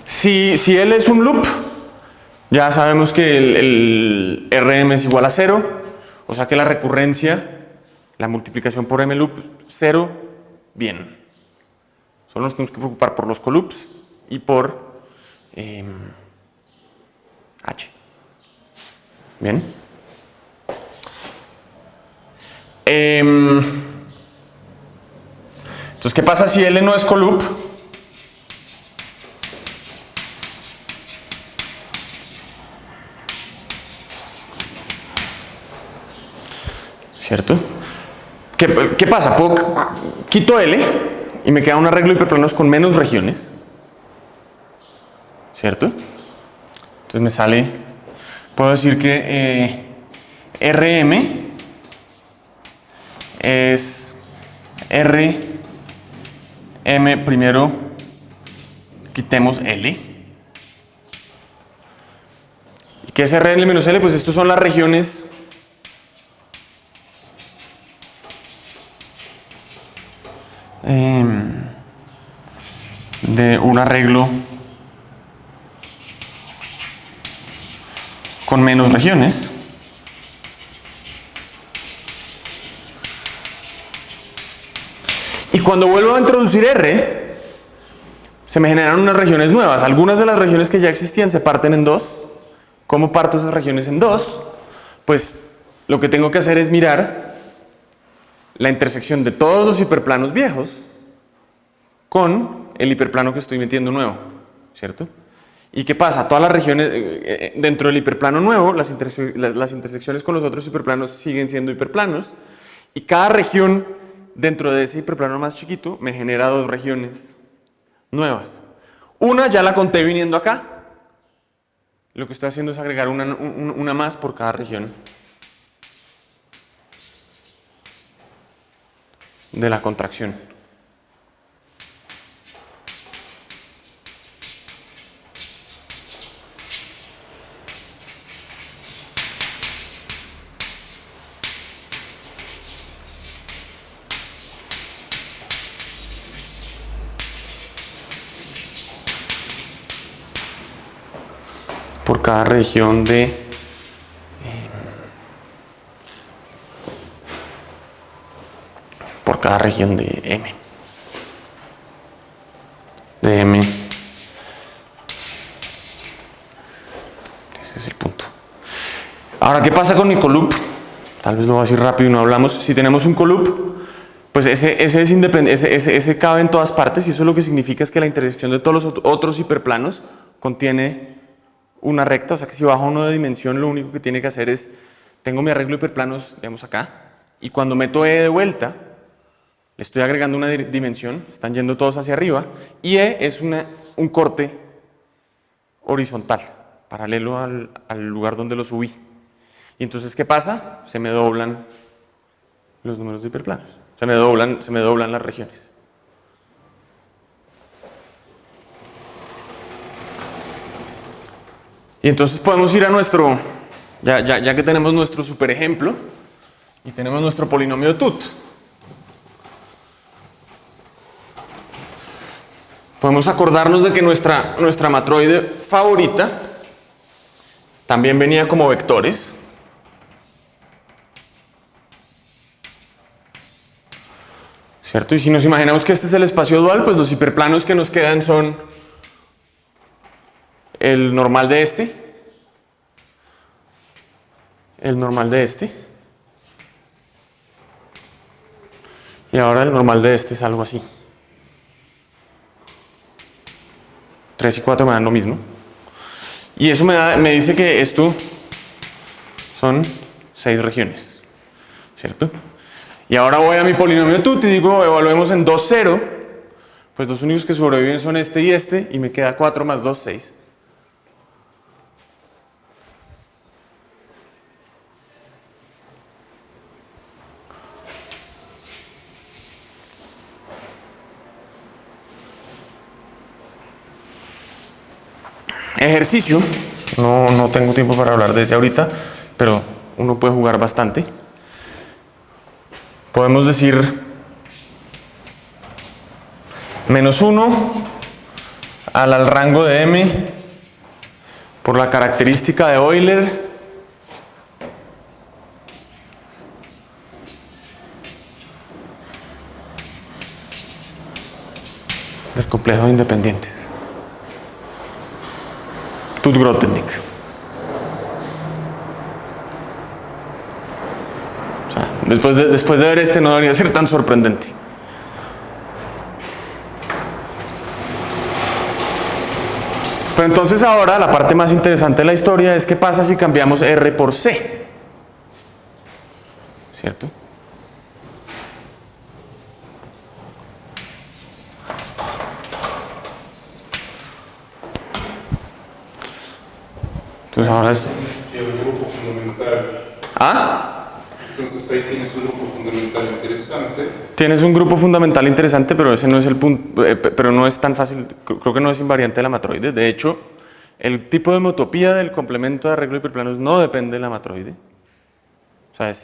Si L es un loop, ya sabemos que el Rm es igual a 0, o sea que la recurrencia, la multiplicación por M loop, 0, bien. Solo nos tenemos que preocupar por los coloops y por H. Bien. Entonces, ¿qué pasa si L no es coloop? ¿Cierto? ¿Qué pasa? Quito L y me queda un arreglo de hiperplanos con menos regiones. ¿Cierto? Entonces me sale, puedo decir que Rm es Rm, primero quitemos L. ¿Y qué es Rl menos L? Pues estos son las regiones de un arreglo con menos regiones. Y cuando vuelvo a introducir R, se me generan unas regiones nuevas. Algunas de las regiones que ya existían se parten en dos. ¿Cómo parto esas regiones en dos? Pues lo que tengo que hacer es mirar la intersección de todos los hiperplanos viejos con el hiperplano que estoy metiendo nuevo, ¿cierto? ¿Y qué pasa? Todas las regiones dentro del hiperplano nuevo, las intersecciones con los otros hiperplanos siguen siendo hiperplanos, y cada región dentro de ese hiperplano más chiquito me genera dos regiones nuevas. Una ya la conté viniendo acá. Lo que estoy haciendo es agregar una más por cada región de la contracción. Por cada región de por cada región de M. De M. Ese es el punto. Ahora, ¿qué pasa con mi coloop? Tal vez lo voy a decir rápido y no hablamos. Si tenemos un coloop, pues ese es independiente, ese cabe en todas partes, y eso lo que significa es que la intersección de todos los otros hiperplanos contiene una recta. O sea que si bajo uno de dimensión, lo único que tiene que hacer es, tengo mi arreglo de hiperplanos, digamos acá, y cuando meto E de vuelta, le estoy agregando una dimensión, están yendo todos hacia arriba, y E es un corte horizontal, paralelo al lugar donde lo subí. Y entonces, ¿qué pasa? Se me doblan los números de hiperplanos, se me doblan las regiones. Y entonces podemos ir a nuestro, ya que tenemos nuestro super ejemplo y tenemos nuestro polinomio de Tut, podemos acordarnos de que nuestra matroide favorita también venía como vectores. ¿Cierto? Y si nos imaginamos que este es el espacio dual, pues los hiperplanos que nos quedan son el normal de este, el normal de este. Y ahora el normal de este es algo así. 3 y 4 me dan lo mismo. Y eso me dice que esto son 6 regiones, ¿cierto? Y ahora voy a mi polinomio tut y digo, evaluemos en 2, 0. Pues los únicos que sobreviven son este y me queda 4 más 2, 6. Ejercicio. No tengo tiempo para hablar de ese ahorita, pero uno puede jugar bastante. Podemos decir -1 al rango de m por la característica de Euler del complejo de independientes. Tut-Grothendieck. O sea, después de ver este no debería ser tan sorprendente. Pero entonces ahora la parte más interesante de la historia es qué pasa si cambiamos R por C. ¿Cierto? Entonces ahora es... El grupo fundamental. ¿Ah? Entonces ahí tienes un grupo fundamental interesante. Tienes un grupo fundamental interesante, pero ese no es el punto, pero no es tan fácil, creo que no es invariante de la matroide. De hecho, el tipo de homotopía del complemento de arreglo de hiperplanos no depende de la matroide. O sea,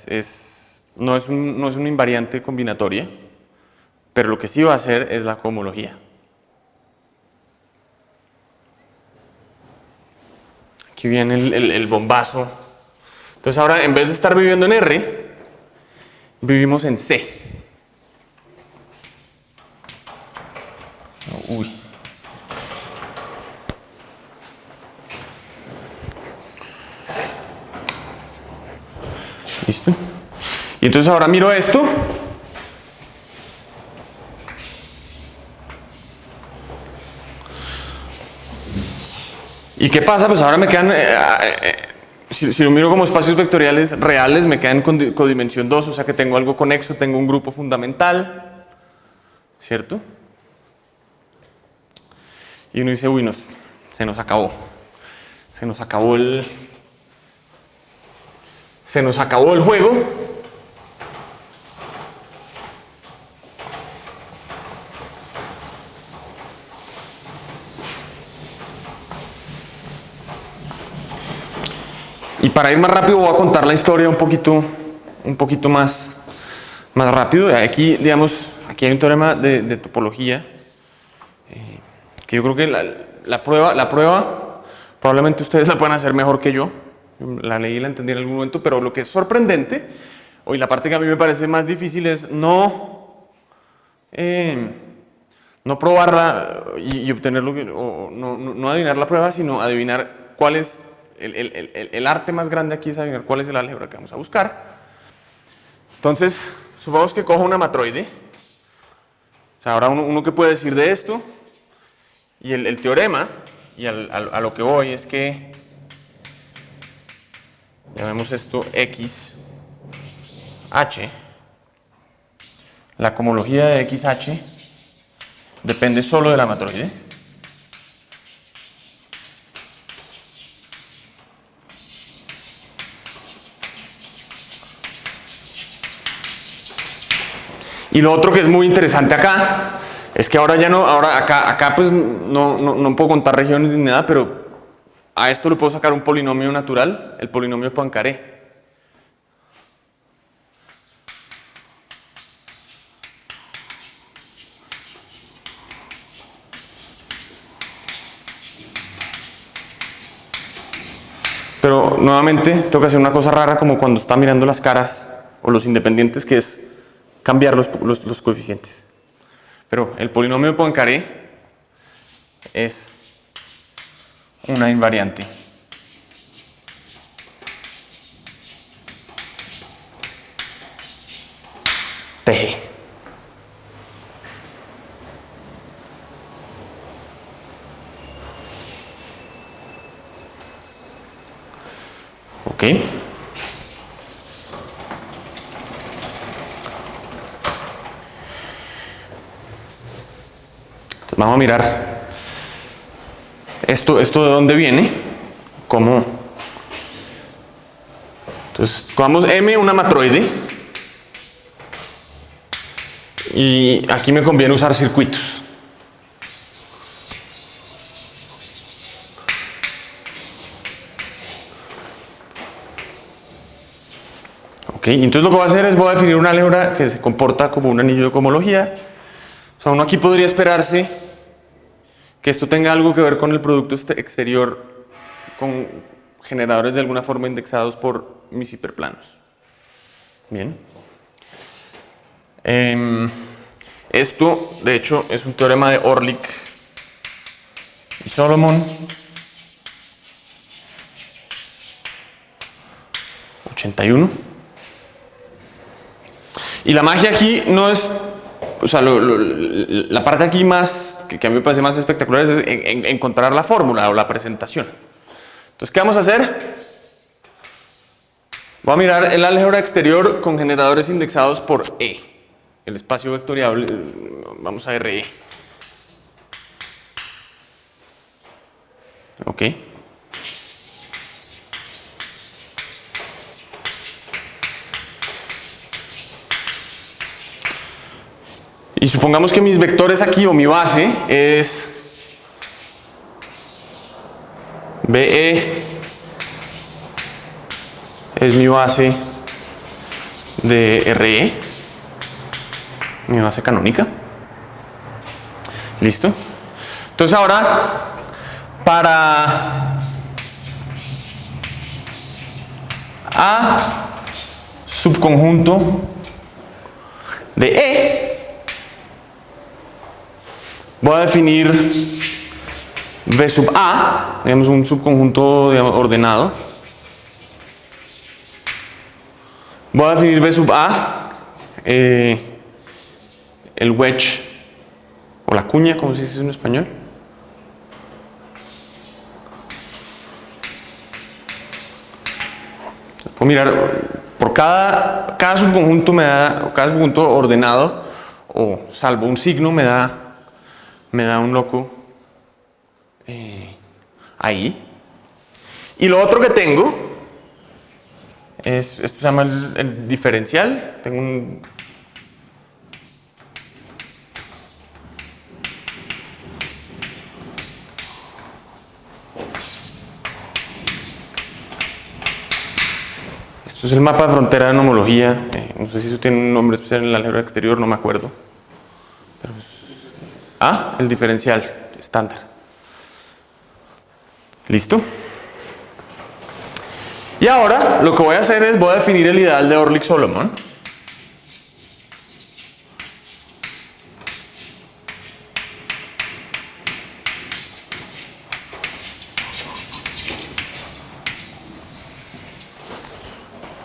no es una invariante combinatoria, pero lo que sí va a hacer es la cohomología. Aquí viene el bombazo. Entonces ahora, en vez de estar viviendo en R, vivimos en C. Uy. ¿Listo? Y entonces ahora miro esto. ¿Y qué pasa? Pues ahora me quedan... si lo miro como espacios vectoriales reales, me quedan con codimensión 2, o sea que tengo algo conexo, tengo un grupo fundamental, ¿cierto? Y uno dice, uy, se nos acabó. Se nos acabó el juego. Y para ir más rápido voy a contar la historia un poquito más rápido. Aquí, digamos, aquí hay un teorema de topología que yo creo que la prueba probablemente ustedes la puedan hacer mejor que yo. La leí y la entendí en algún momento, pero lo que es sorprendente, y la parte que a mí me parece más difícil es no probarla y obtenerlo, o no adivinar la prueba, sino adivinar cuál es el arte más grande aquí, es adivinar cuál es el álgebra que vamos a buscar. Entonces, supongamos que cojo una matroide. O sea, ahora uno que puede decir de esto, y el teorema, y a lo que voy es que, llamemos esto XH, la cohomología de XH depende solo de la matroide. Y lo otro que es muy interesante acá es que ahora acá pues no puedo contar regiones ni nada, pero a esto le puedo sacar un polinomio natural, el polinomio de Poincaré. Pero nuevamente tengo que hacer una cosa rara como cuando está mirando las caras o los independientes, que es cambiar los coeficientes. Pero el polinomio de Poincaré es una invariante. Ok. Entonces vamos a mirar esto de dónde viene, cómo. Entonces, cogamos M, una matroide, y aquí me conviene usar circuitos. Ok, entonces lo que voy a hacer es voy a definir una álgebra que se comporta como un anillo de cohomología. O sea, uno aquí podría esperarse que esto tenga algo que ver con el producto exterior con generadores de alguna forma indexados por mis hiperplanos. Bien. Esto, de hecho, es un teorema de Orlik y Solomon. 81. Y la magia aquí no es, o sea, la parte aquí más, que a mí me parece más espectacular es encontrar la fórmula o la presentación. Entonces, ¿qué vamos a hacer? Voy a mirar el álgebra exterior con generadores indexados por E. El espacio vectorial, vamos a RE. Ok. Y supongamos que mis vectores aquí, o mi base, es BE, es mi base de RE, mi base canónica. ¿Listo? Entonces ahora, para A subconjunto de E, voy a definir V sub A, digamos un subconjunto ordenado. Voy a definir V sub A, el wedge, o la cuña, como se dice en español. Puedo mirar, por cada subconjunto me da, cada subconjunto ordenado, o salvo un signo, me da un loco ahí. Y lo otro que tengo es, esto se llama el diferencial. Tengo un esto es el mapa de frontera de homología. No sé si eso tiene un nombre especial en el álgebra exterior, no me acuerdo. Pero el diferencial estándar. ¿Listo? Y ahora lo que voy a hacer es voy a definir el ideal de Orlik-Solomon.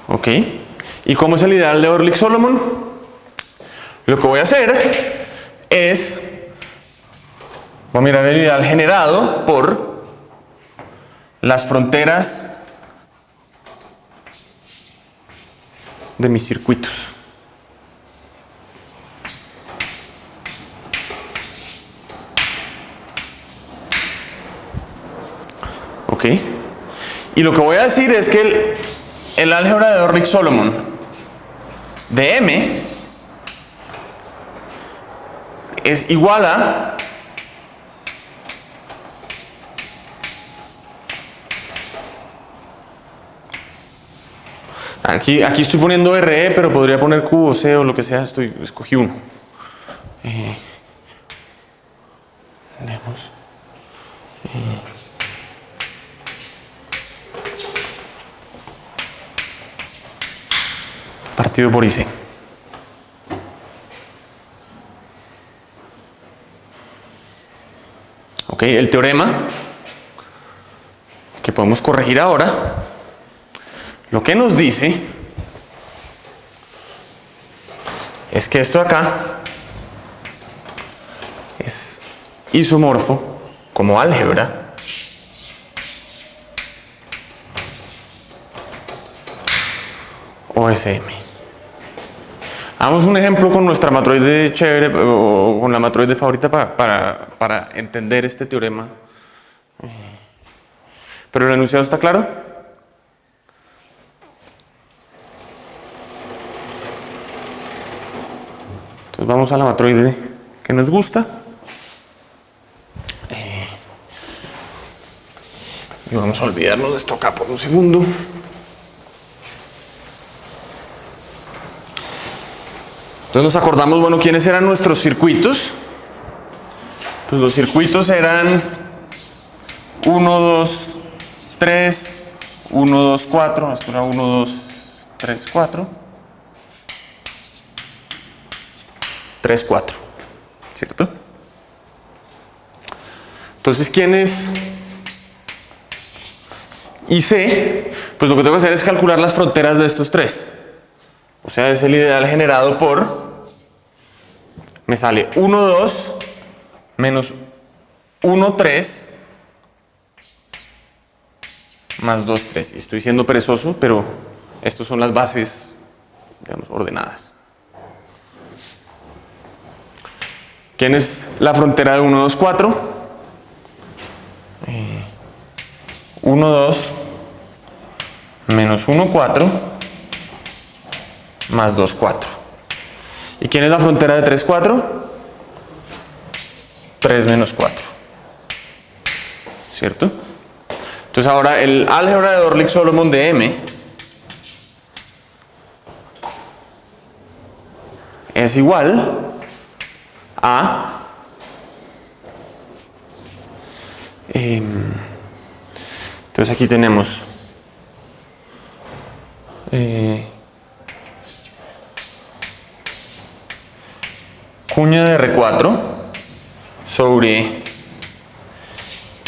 Ok. ¿Y cómo es el ideal de Orlik-Solomon? Lo que voy a hacer es voy a mirar el ideal generado por las fronteras de mis circuitos. Ok. Y lo que voy a decir es que el álgebra de Orlik-Solomon de M es igual a Aquí estoy poniendo RE, pero podría poner Q o C o lo que sea, escogí uno. Veamos. Partido por IC. Ok, el teorema que podemos corregir ahora, lo que nos dice es que esto de acá es isomorfo como álgebra OSM. Hagamos un ejemplo con nuestra matroide chévere o con la matroide favorita para entender este teorema. ¿Pero el enunciado está claro? Entonces vamos a la matroide que nos gusta. Y vamos a olvidarnos de esto acá por un segundo. Entonces nos acordamos, bueno, ¿quiénes eran nuestros circuitos? Pues los circuitos eran 1, 2, 3, 1, 2, 4, esto era 1, 2, 3, 4, 3, 4, ¿cierto? Entonces, ¿quién es IC? Pues lo que tengo que hacer es calcular las fronteras de estos tres. O sea, es el ideal generado por, me sale 1, 2, menos 1, 3, más 2, 3. Y estoy siendo perezoso, pero estas son las bases, digamos, ordenadas. ¿Quién es la frontera de 1, 2, 4? 1, 2, menos 1, 4, más 2, 4. ¿Y quién es la frontera de 3, 4? 3 menos 4. ¿Cierto? Entonces ahora el álgebra de Orlik-Solomon de M es igual a entonces aquí tenemos cuña de R4 sobre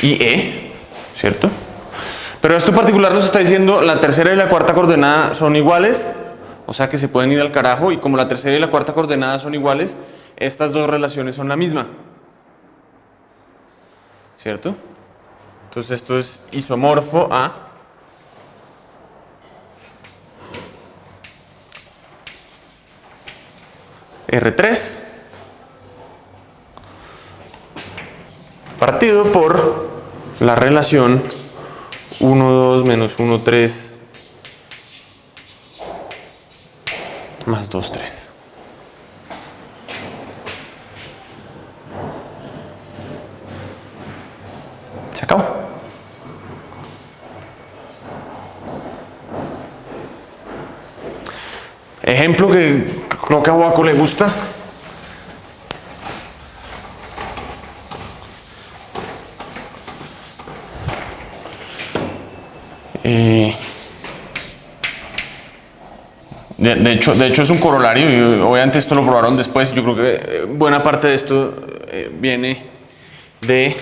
IE, ¿cierto? Pero esto en particular nos está diciendo la tercera y la cuarta coordenada son iguales, o sea que se pueden ir al carajo, y como la tercera y la cuarta coordenada son iguales, estas dos relaciones son la misma, ¿cierto? Entonces esto es isomorfo a R3 partido por la relación 1, 2 menos 1, 3 más 2, 3. Se acabó. Ejemplo que creo que a Joaco le gusta. De hecho es un corolario y obviamente esto lo probaron después. Yo creo que buena parte de esto viene de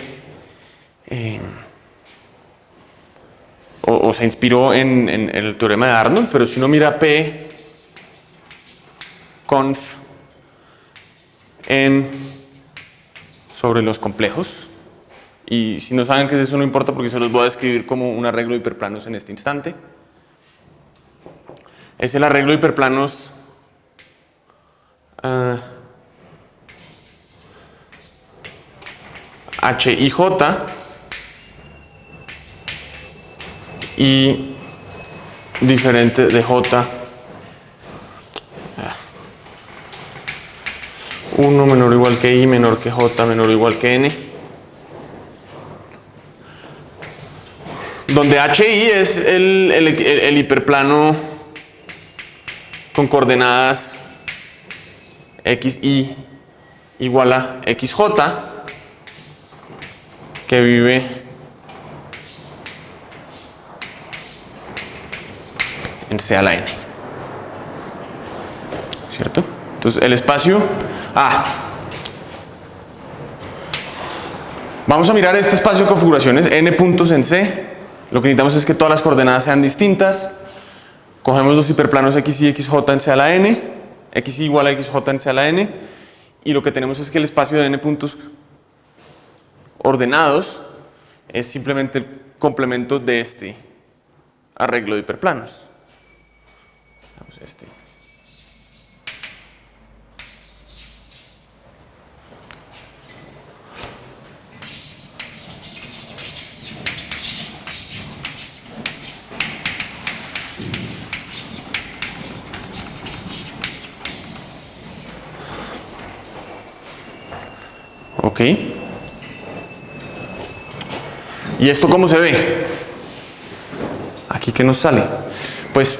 o se inspiró en el teorema de Arnold, pero si uno mira P conf sobre los complejos, y si no saben qué es eso no importa porque se los voy a describir como un arreglo de hiperplanos en este instante. Es el arreglo de hiperplanos H y J y diferente de J 1 menor o igual que I menor que J menor o igual que N, donde HI es el hiperplano con coordenadas XI igual a XJ que vive en C a la N, ¿cierto? Entonces el espacio vamos a mirar este espacio de configuraciones n puntos en C. Lo que necesitamos es que todas las coordenadas sean distintas. Cogemos los hiperplanos X y XJ en C a la N, XY igual a XJ en C a la N, y lo que tenemos es que el espacio de n puntos ordenados es simplemente el complemento de este arreglo de hiperplanos. Vamos a este. Ok. ¿Y esto cómo se ve? Aquí, ¿qué nos sale? Pues,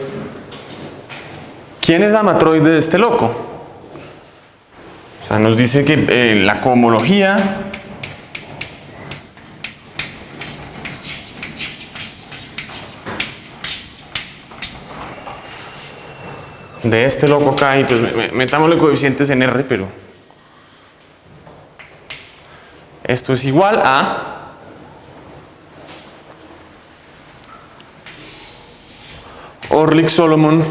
¿quién es la matroide de este loco? O sea, nos dice que la cohomología de este loco acá, y pues metámosle coeficientes en R, pero esto es igual a Orlik-Solomon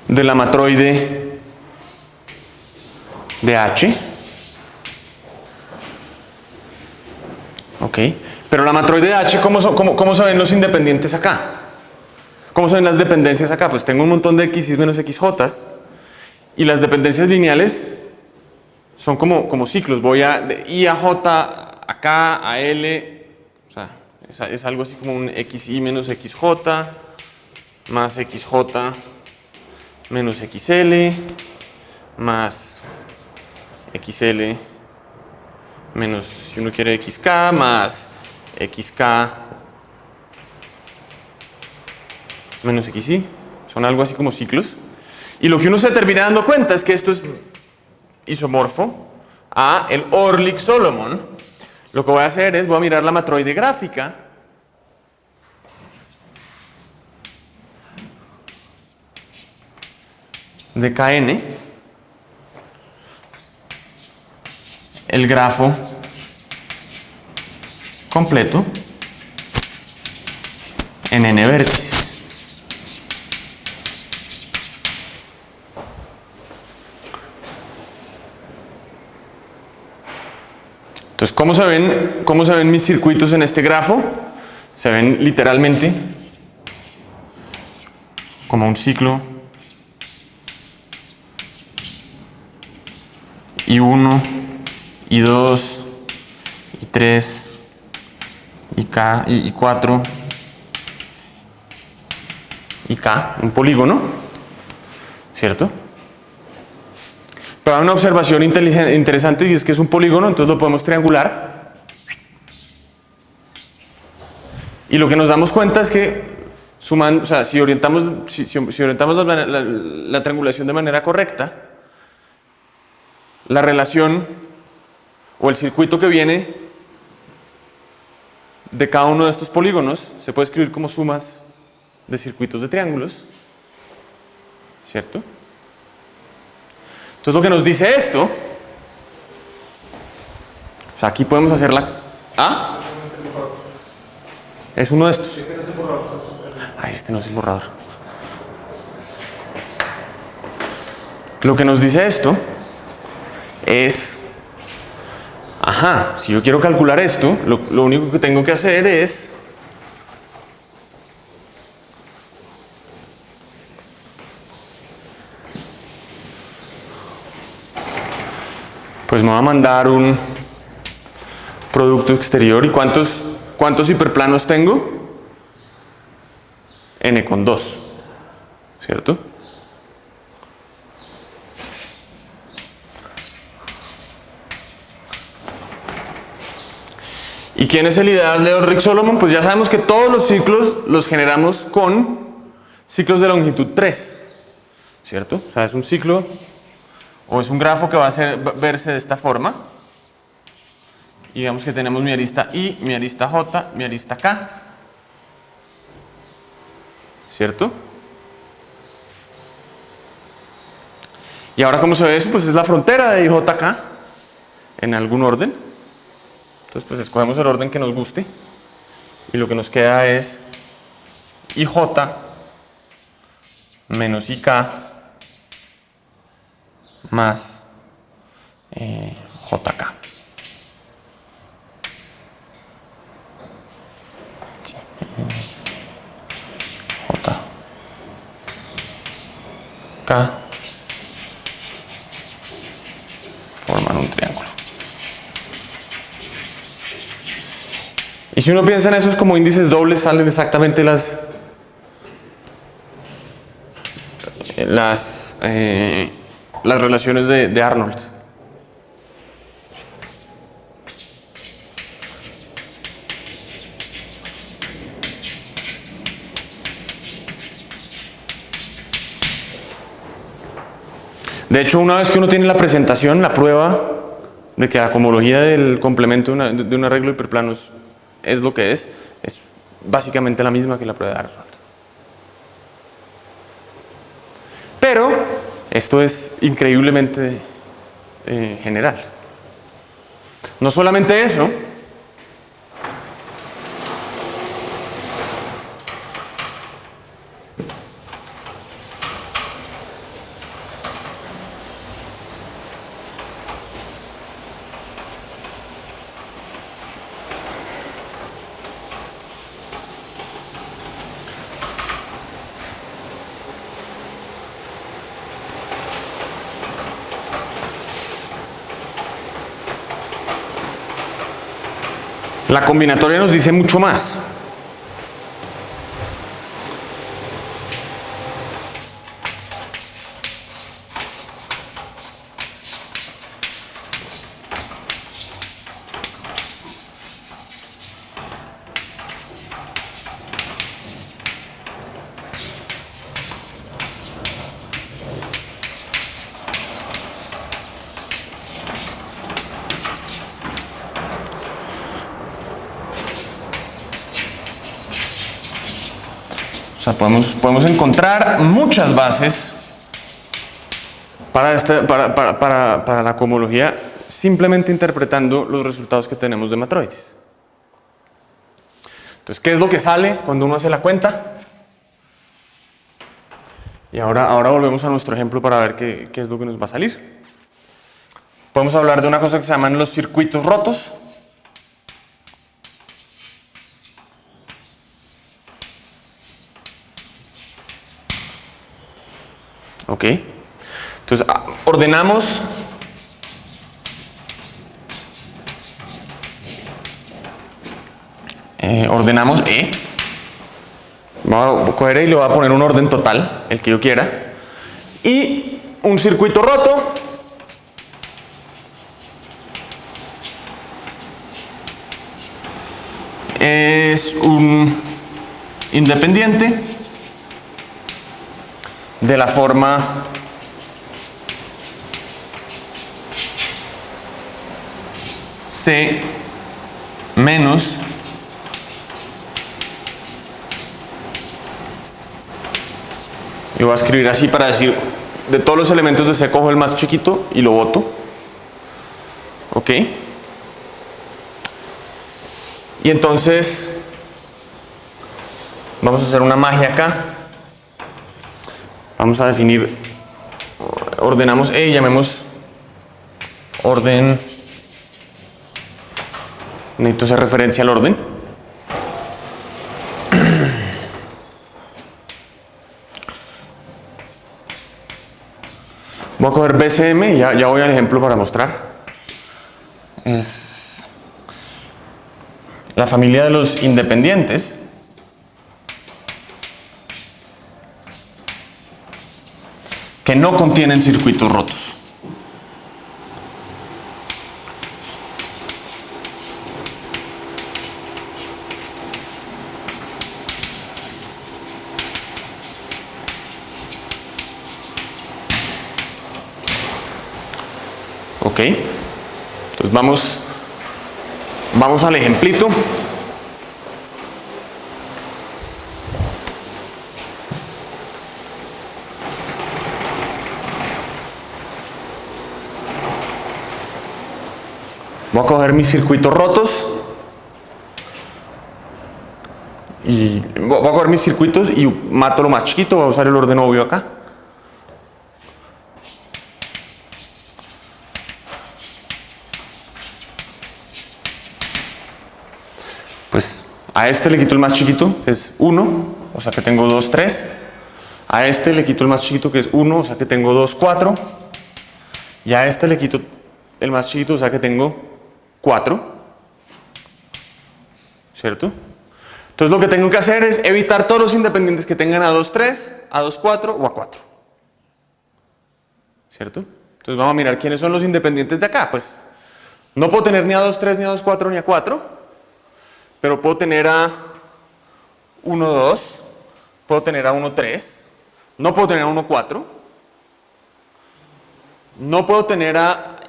de la matroide de H. Ok, pero la matroide de H, ¿cómo se ven los independientes acá? ¿Cómo se ven las dependencias acá? Pues tengo un montón de x menos xj, y las dependencias lineales son como ciclos. Voy de I a J, a K, a L, o sea, es algo así como un xi menos xj, más xj menos xl, más xl menos, si uno quiere, xk, más xk menos xy. Son algo así como ciclos. Y lo que uno se termina dando cuenta es que esto es isomorfo a el Orlik-Solomon. Lo que voy a hacer es, voy a mirar la matroide gráfica de Kn, el grafo completo en n vértices. Entonces, ¿cómo se ven mis circuitos en este grafo? Se ven literalmente como un ciclo I1, I2, I3, IK, I4, IK, un polígono, ¿cierto? Pero hay una observación interesante, y es que es un polígono, entonces lo podemos triangular. Y lo que nos damos cuenta es que sumando, o sea, si orientamos la triangulación de manera correcta, la relación o el circuito que viene de cada uno de estos polígonos se puede escribir como sumas de circuitos de triángulos, ¿cierto? Entonces lo que nos dice esto, o sea, aquí podemos hacer la ¿ah? Es uno de estos. Este no es el borrador. Lo que nos dice esto es, si yo quiero calcular esto, lo único que tengo que hacer es pues me va a mandar un producto exterior. ¿Y cuántos hiperplanos tengo? N con 2, ¿cierto? ¿Y quién es el ideal de Orlik-Solomon? Pues ya sabemos que todos los ciclos los generamos con ciclos de longitud 3, ¿cierto? O sea, es un ciclo o es un grafo que va a verse de esta forma. Y digamos que tenemos mi arista I, mi arista J, mi arista K, ¿cierto? Y ahora, ¿cómo se ve eso? Pues es la frontera de IJK en algún orden. Entonces, pues escogemos el orden que nos guste y lo que nos queda es IJ menos IK más JK. J acá forman un triángulo. Y si uno piensa en esos como índices dobles, salen exactamente las relaciones de Arnold. De hecho, una vez que uno tiene la presentación, la prueba de que la cohomología del complemento de un arreglo hiperplano es lo que es básicamente la misma que la prueba de Arnold. Pero esto es increíblemente general. No solamente eso, la combinatoria nos dice mucho más. O sea, podemos encontrar muchas bases para la cohomología simplemente interpretando los resultados que tenemos de matroides. Entonces, ¿qué es lo que sale cuando uno hace la cuenta? Y ahora volvemos a nuestro ejemplo para ver qué es lo que nos va a salir. Podemos hablar de una cosa que se llaman los circuitos rotos. Ok, entonces ordenamos E. Voy a coger E y le voy a poner un orden total, el que yo quiera. Y un circuito roto es un independiente de la forma C menos y voy a escribir así para decir de todos los elementos de C cojo el más chiquito y lo boto. Ok, y entonces vamos a hacer una magia acá. Vamos a definir, ordenamos E y llamemos orden. Necesito hacer referencia al orden. Voy a coger BCM y ya voy al ejemplo para mostrar. Es la familia de los independientes. Que no contienen circuitos rotos. Ok, entonces vamos al ejemplito. Voy a coger mis circuitos rotos y voy a coger mis circuitos y mato lo más chiquito. Voy a usar el orden obvio acá. Pues a este le quito el más chiquito, que es 1, o sea que tengo 2, 3. A este le quito el más chiquito que es 1, o sea que tengo 2, 4. Y a este le quito el más chiquito, o sea que tengo 4. ¿Cierto? Entonces lo que tengo que hacer es evitar todos los independientes que tengan a 2, 3, a 2, 4 o a 4. ¿Cierto? Entonces vamos a mirar quiénes son los independientes de acá. Pues no puedo tener ni a 2, 3, ni a 2, 4, ni a 4. Pero puedo tener a 1, 2. Puedo tener a 1, 3. No puedo tener a 1, 4. No puedo tener a...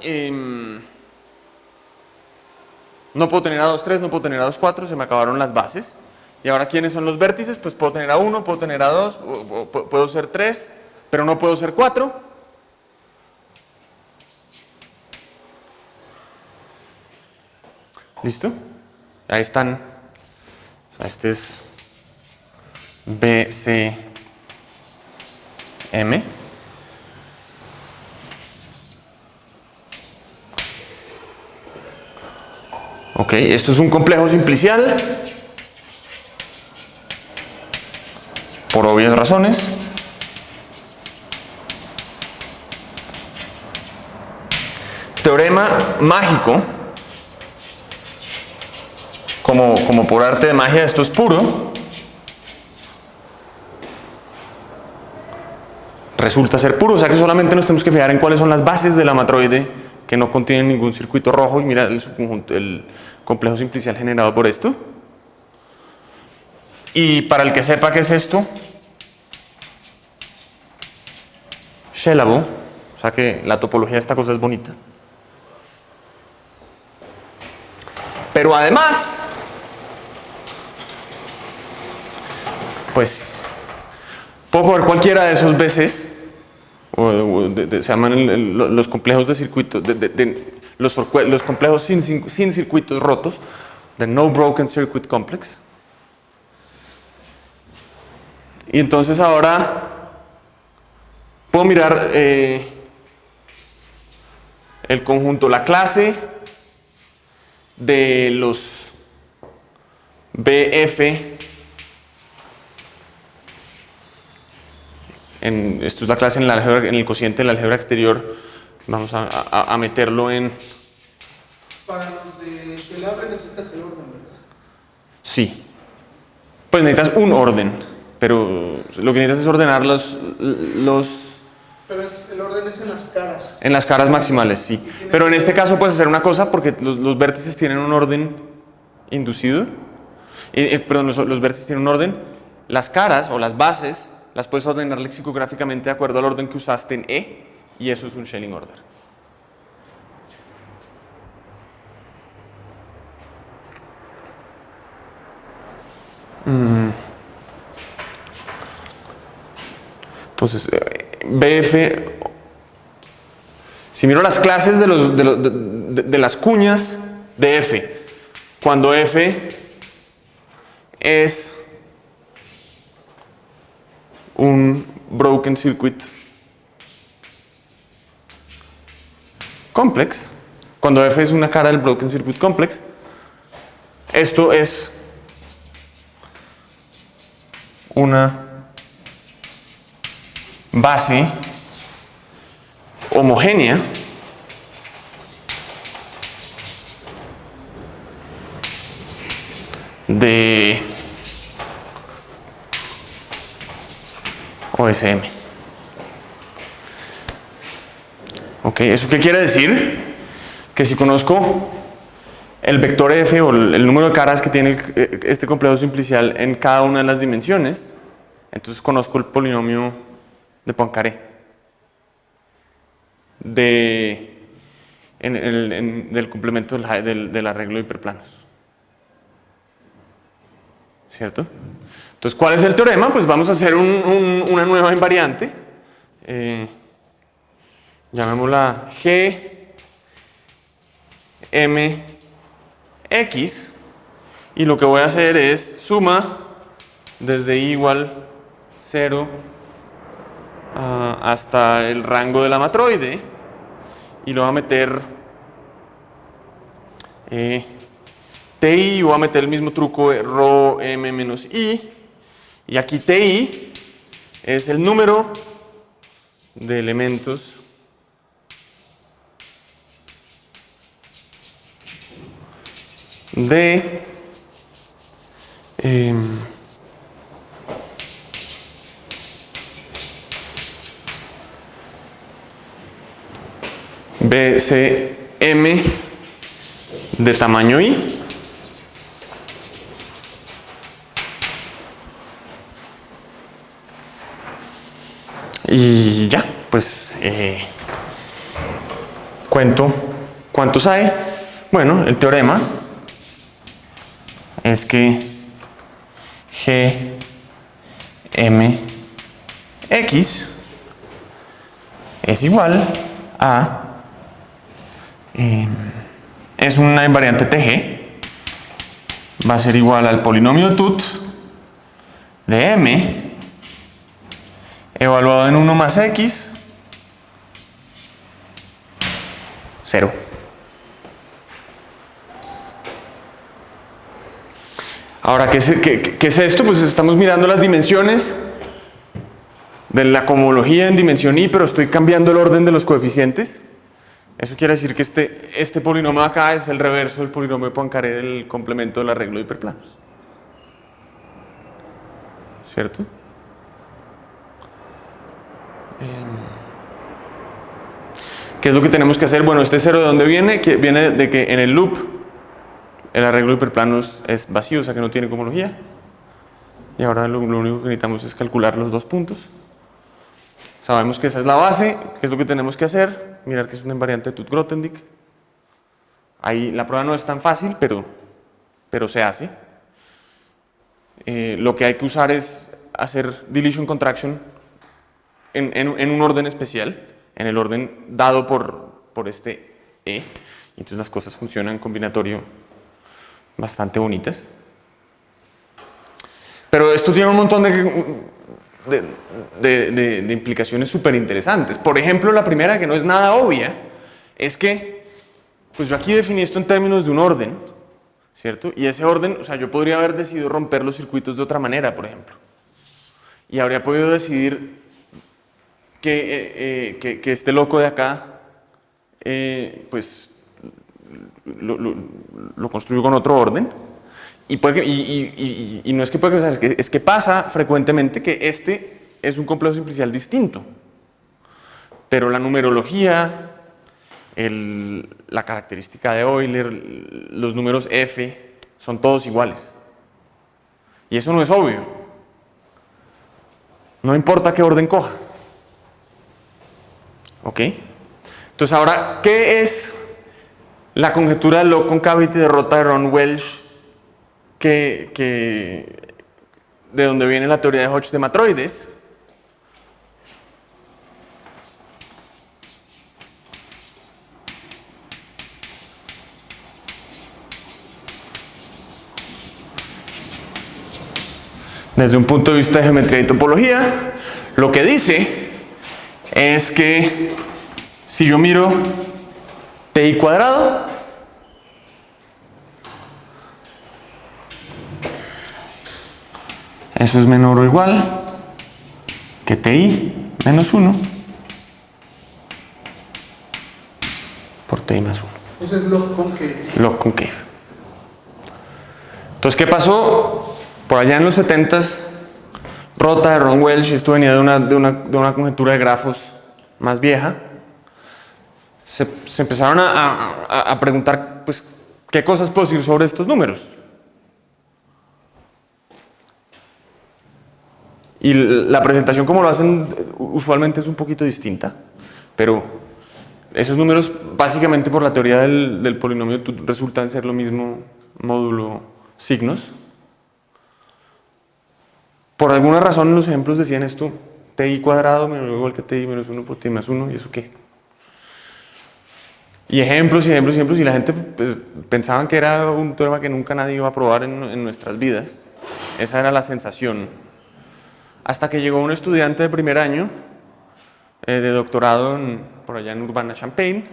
no puedo tener a 2, 3, no puedo tener a 2, 4. Se me acabaron las bases. Y ahora, ¿quiénes son los vértices? Pues puedo tener a 1, puedo tener a 2, puedo ser 3, pero no puedo ser 4. ¿Listo? Ahí están. O sea, este es B, C, M. Ok, esto es un complejo simplicial. Por obvias razones. Teorema mágico. Como por arte de magia, esto es puro. Resulta ser puro, o sea que solamente nos tenemos que fijar en cuáles son las bases de la matroide que no contienen ningún circuito rojo. Y mira el subconjunto, el complejo simplicial generado por esto. Y para el que sepa qué es esto, Shellable, o sea que la topología de esta cosa es bonita. Pero además, pues, puedo coger cualquiera de esos veces, se llaman los complejos de circuitos, los complejos sin circuitos rotos, de No Broken Circuit Complex. Y entonces ahora puedo mirar el conjunto, la clase de los BF, esto es la clase en el cociente de la álgebra exterior. Vamos a meterlo en... Para los de Shellable necesitas el orden, ¿verdad? Sí. Pues necesitas un orden, pero lo que necesitas es ordenar los Pero el orden es en las caras. en las caras maximales, sí. Pero en este caso puedes hacer una cosa porque los vértices tienen un orden inducido. Perdón, los vértices tienen un orden. Las caras o las bases las puedes ordenar lexicográficamente de acuerdo al orden que usaste en E, y eso es un Schelling order. Entonces, BF, si miro las clases de las cuñas de F, cuando F es un broken circuit complex, cuando F es una cara del broken circuit complex, esto es una base homogénea de OSM. Ok, ¿eso qué quiere decir? Que si conozco el vector F o el número de caras que tiene este complejo simplicial en cada una de las dimensiones, entonces conozco el polinomio de Poincaré del complemento del arreglo de hiperplanos. ¿Cierto? Entonces, ¿cuál es el teorema? Pues vamos a hacer una nueva invariante. Llamémosla GMX. Y lo que voy a hacer es suma desde i igual 0 hasta el rango de la matroide. Y lo voy a meter TI, voy a meter el mismo truco de rho m menos i. Y aquí TI es el número de elementos de BCM de tamaño I. Y ya, pues cuento cuántos hay. Bueno, el teorema es que GMX es igual a es una invariante TG, va a ser igual al polinomio TUT de M evaluado en 1 más X 0. Ahora, ¿qué es esto? Pues estamos mirando las dimensiones de la cohomología en dimensión I, pero estoy cambiando el orden de los coeficientes. Eso quiere decir que este polinomio acá es el reverso del polinomio de Poincaré del complemento del arreglo de hiperplanos. ¿Cierto? ¿Qué es lo que tenemos que hacer? Bueno, este 0 ¿de dónde viene? Que viene de que en el loop el arreglo de hiperplanos es vacío, o sea que no tiene cohomología. Y ahora lo único que necesitamos es calcular los dos puntos. Sabemos que esa es la base. ¿Qué es lo que tenemos que hacer? Mirar que es una invariante de Tut-Grothendieck. Ahí la prueba no es tan fácil, pero se hace. Lo que hay que usar es hacer deletion contraction en un orden especial, en el orden dado por este E. Y entonces las cosas funcionan combinatorio bastante bonitas. Pero esto tiene un montón de implicaciones súper interesantes. Por ejemplo, la primera, que no es nada obvia, es que pues yo aquí definí esto en términos de un orden, ¿cierto? Y ese orden, o sea, yo podría haber decidido romper los circuitos de otra manera, por ejemplo. Y habría podido decidir que este loco de acá, pues lo construyo con otro orden. Y no es que puede pasar, es que pasa frecuentemente que este es un complejo simplicial distinto. Pero la numerología, la característica de Euler, los números F, son todos iguales. Y eso no es obvio. No importa qué orden coja. ¿Ok? Entonces ahora, ¿qué es la conjetura de log concavity de Rota de Ron-Welch de donde viene la teoría de Hodge de matroides? Desde un punto de vista de geometría y topología, lo que dice es que si yo miro pi cuadrado, eso es menor o igual que ti menos 1 por ti más 1. Ese es log concave. Log concave. Entonces, ¿qué pasó? Por allá en los 70s, Rota de Ron-Welch, esto venía de una conjetura de grafos más vieja, se empezaron a preguntar, pues, ¿qué cosas puedo decir sobre estos números? Y la presentación como lo hacen usualmente es un poquito distinta, pero esos números, básicamente por la teoría del polinomio, resultan ser lo mismo módulo signos. Por alguna razón en los ejemplos decían esto, ti cuadrado menos igual que ti menos 1 por ti más 1, ¿y eso qué? Y ejemplos, y la gente pues, pensaban que era un teorema que nunca nadie iba a probar en nuestras vidas. Esa era la sensación. Hasta que llegó un estudiante de primer año, de doctorado por allá en Urbana-Champaign,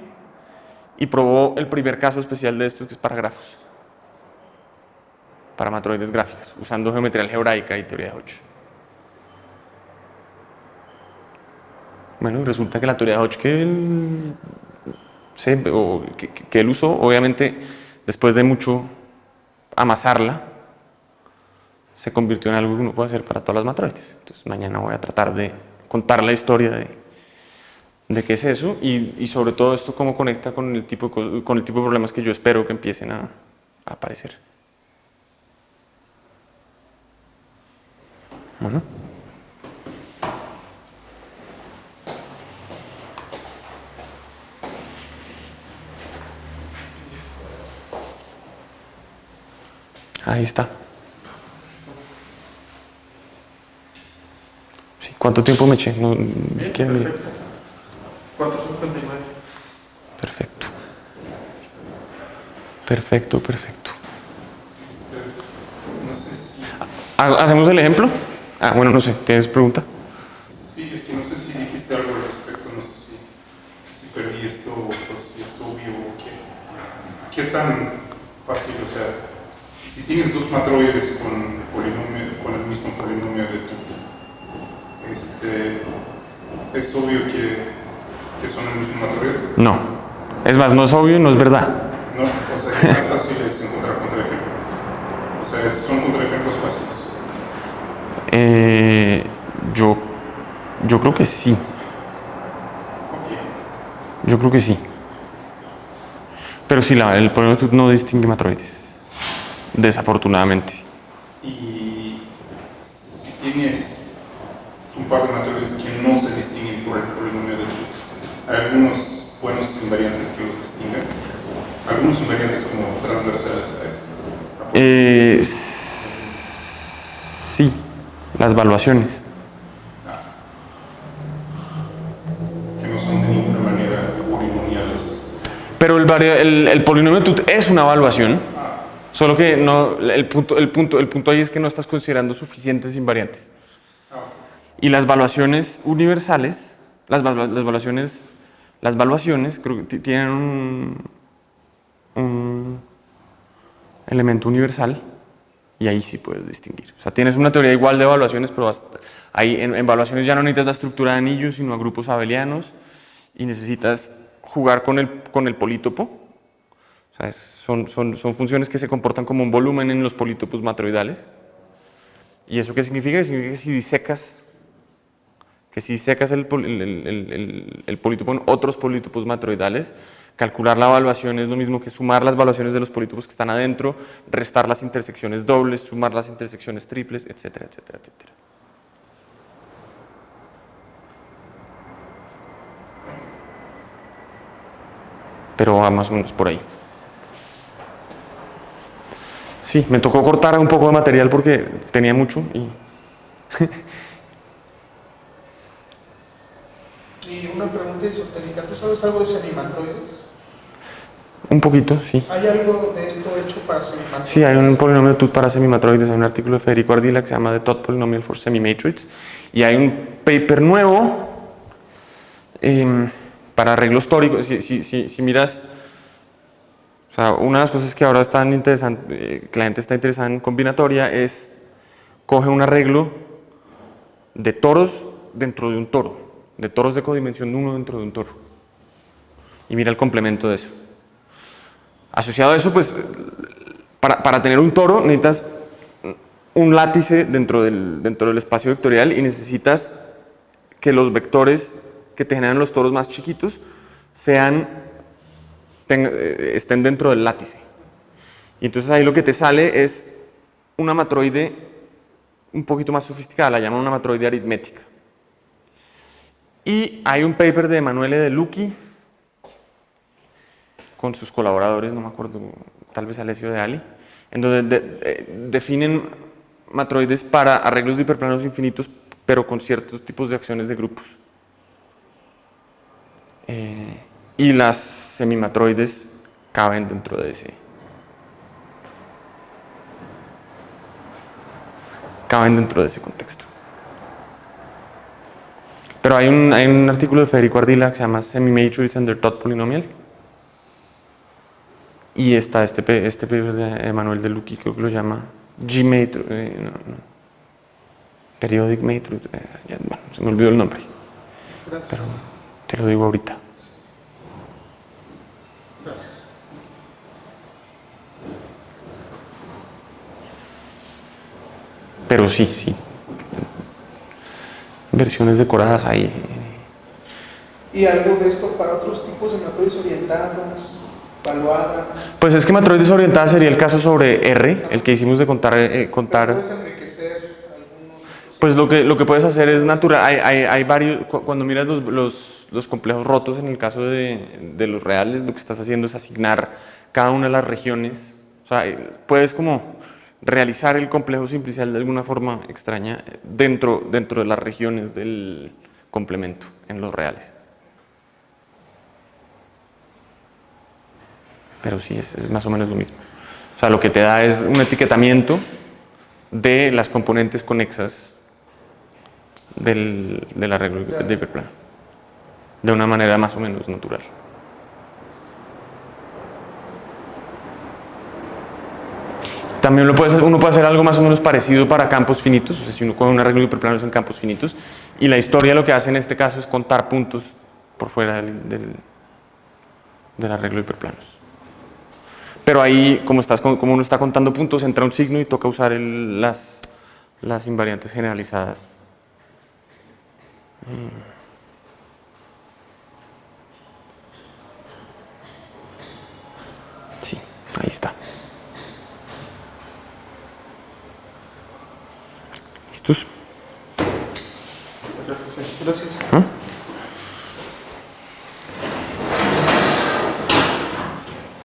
y probó el primer caso especial de esto, que es para grafos. Para matroides gráficas, usando geometría algebraica y teoría de Hodge. Bueno, resulta que la teoría de Hodge que él usó, obviamente, después de mucho amasarla, se convirtió en algo que uno puede hacer para todas las matroides. Entonces mañana voy a tratar de contar la historia de qué es eso y sobre todo esto cómo conecta con el tipo de problemas que yo espero que empiecen a aparecer. Bueno. Ahí está. Sí, ¿cuánto tiempo me eché? No, ni siquiera me... 4:59. Perfecto. Perfecto, perfecto. No sé si... ¿Hacemos el ejemplo? Bueno, no sé. ¿Tienes pregunta? Sí, es que no sé si dijiste algo al respecto, no sé si perdí esto o pues, si es obvio o qué tan fácil, o sea, si tienes dos matroides con el mismo polinomio de Tut, ¿es obvio que son el mismo matroide? No. Es más, no es obvio y no es verdad. No, o sea, ¿qué tan fácil es encontrar contraejemplos? O sea, ¿son contraejemplos fáciles? Yo creo que sí. Ok. Yo creo que sí. Pero sí, el polinomio de Tut no distingue matroides. Desafortunadamente. Y si tienes un par de matroides que no se distinguen por el polinomio de Tut, ¿hay algunos buenos invariantes que los distinguen? Algunos invariantes como transversales a este. Sí, las valuaciones. Que no son de ninguna manera polinomiales. Pero el polinomio de Tut es una evaluación, solo que no, el punto ahí es que no estás considerando suficientes invariantes. Y las valuaciones universales, las valuaciones creo que tienen un elemento universal y ahí sí puedes distinguir. O sea, tienes una teoría igual de evaluaciones, pero ahí en evaluaciones ya no necesitas la estructura de anillos, sino a grupos abelianos y necesitas jugar con el polítopo. O sea, son funciones que se comportan como un volumen en los polítopos matroidales. ¿Y eso qué significa? Significa que si secas el polítopo en otros polítopos matroidales, calcular la evaluación es lo mismo que sumar las evaluaciones de los polítopos que están adentro, restar las intersecciones dobles, sumar las intersecciones triples, etcétera, etcétera, etcétera. Pero va más o menos por ahí. Sí, me tocó cortar un poco de material porque tenía mucho y... Y una pregunta esotérica, ¿tú sabes algo de semimatroides? Un poquito, sí. ¿Hay algo de esto hecho para semimatroides? Sí, hay un polinomio de Tut para semimatroides, hay un artículo de Federico Ardila que se llama The Tut Polynomial for Semimatroids y hay un paper nuevo para arreglos tóricos. Si miras, o sea, una de las cosas que ahora están interesantes, que la gente está interesada en combinatoria es coge un arreglo de toros dentro de un toro, de toros de codimensión 1 dentro de un toro y mira el complemento de eso. Asociado a eso, pues, para tener un toro necesitas un látice dentro del espacio vectorial y necesitas que los vectores que te generan los toros más chiquitos estén dentro del látice. Y entonces ahí lo que te sale es una matroide un poquito más sofisticada, la llaman una matroide aritmética. Y hay un paper de Emanuele De Lucchi con sus colaboradores, no me acuerdo, tal vez Alessio De Ali, en donde definen matroides para arreglos de hiperplanos infinitos, pero con ciertos tipos de acciones de grupos. Y las semimatroides caben dentro de ese contexto. Pero hay un artículo de Federico Ardila que se llama Semimatroids and their Tut Polynomial. Y está este paper de Emanuele De Lucchi, creo que lo llama Periodic Matroid, bueno, se me olvidó el nombre. Gracias. pero te lo digo ahorita. Gracias. Pero sí. Versiones decoradas ahí. ¿Y algo de esto para otros tipos de matrices orientadas, valuadas? Pues es que matrices orientadas sería el caso sobre R, el que hicimos de contar. ¿Puedes enriquecer algunos otros? Pues lo que puedes hacer es natural. Hay varios. Cuando miras los complejos rotos, en el caso de los reales, lo que estás haciendo es asignar cada una de las regiones. O sea, puedes como realizar el complejo simplicial de alguna forma extraña dentro de las regiones del complemento en los reales. Pero sí, es más o menos lo mismo. O sea, lo que te da es un etiquetamiento de las componentes conexas del arreglo de hiperplano, de una manera más o menos natural. También uno puede hacer algo más o menos parecido para campos finitos, o sea, si uno coge un arreglo de hiperplanos en campos finitos, y la historia lo que hace en este caso es contar puntos por fuera del arreglo de hiperplanos. Pero ahí, como uno está contando puntos, entra un signo y toca usar las invariantes generalizadas. Sí, ahí está. ¿Listos? Gracias.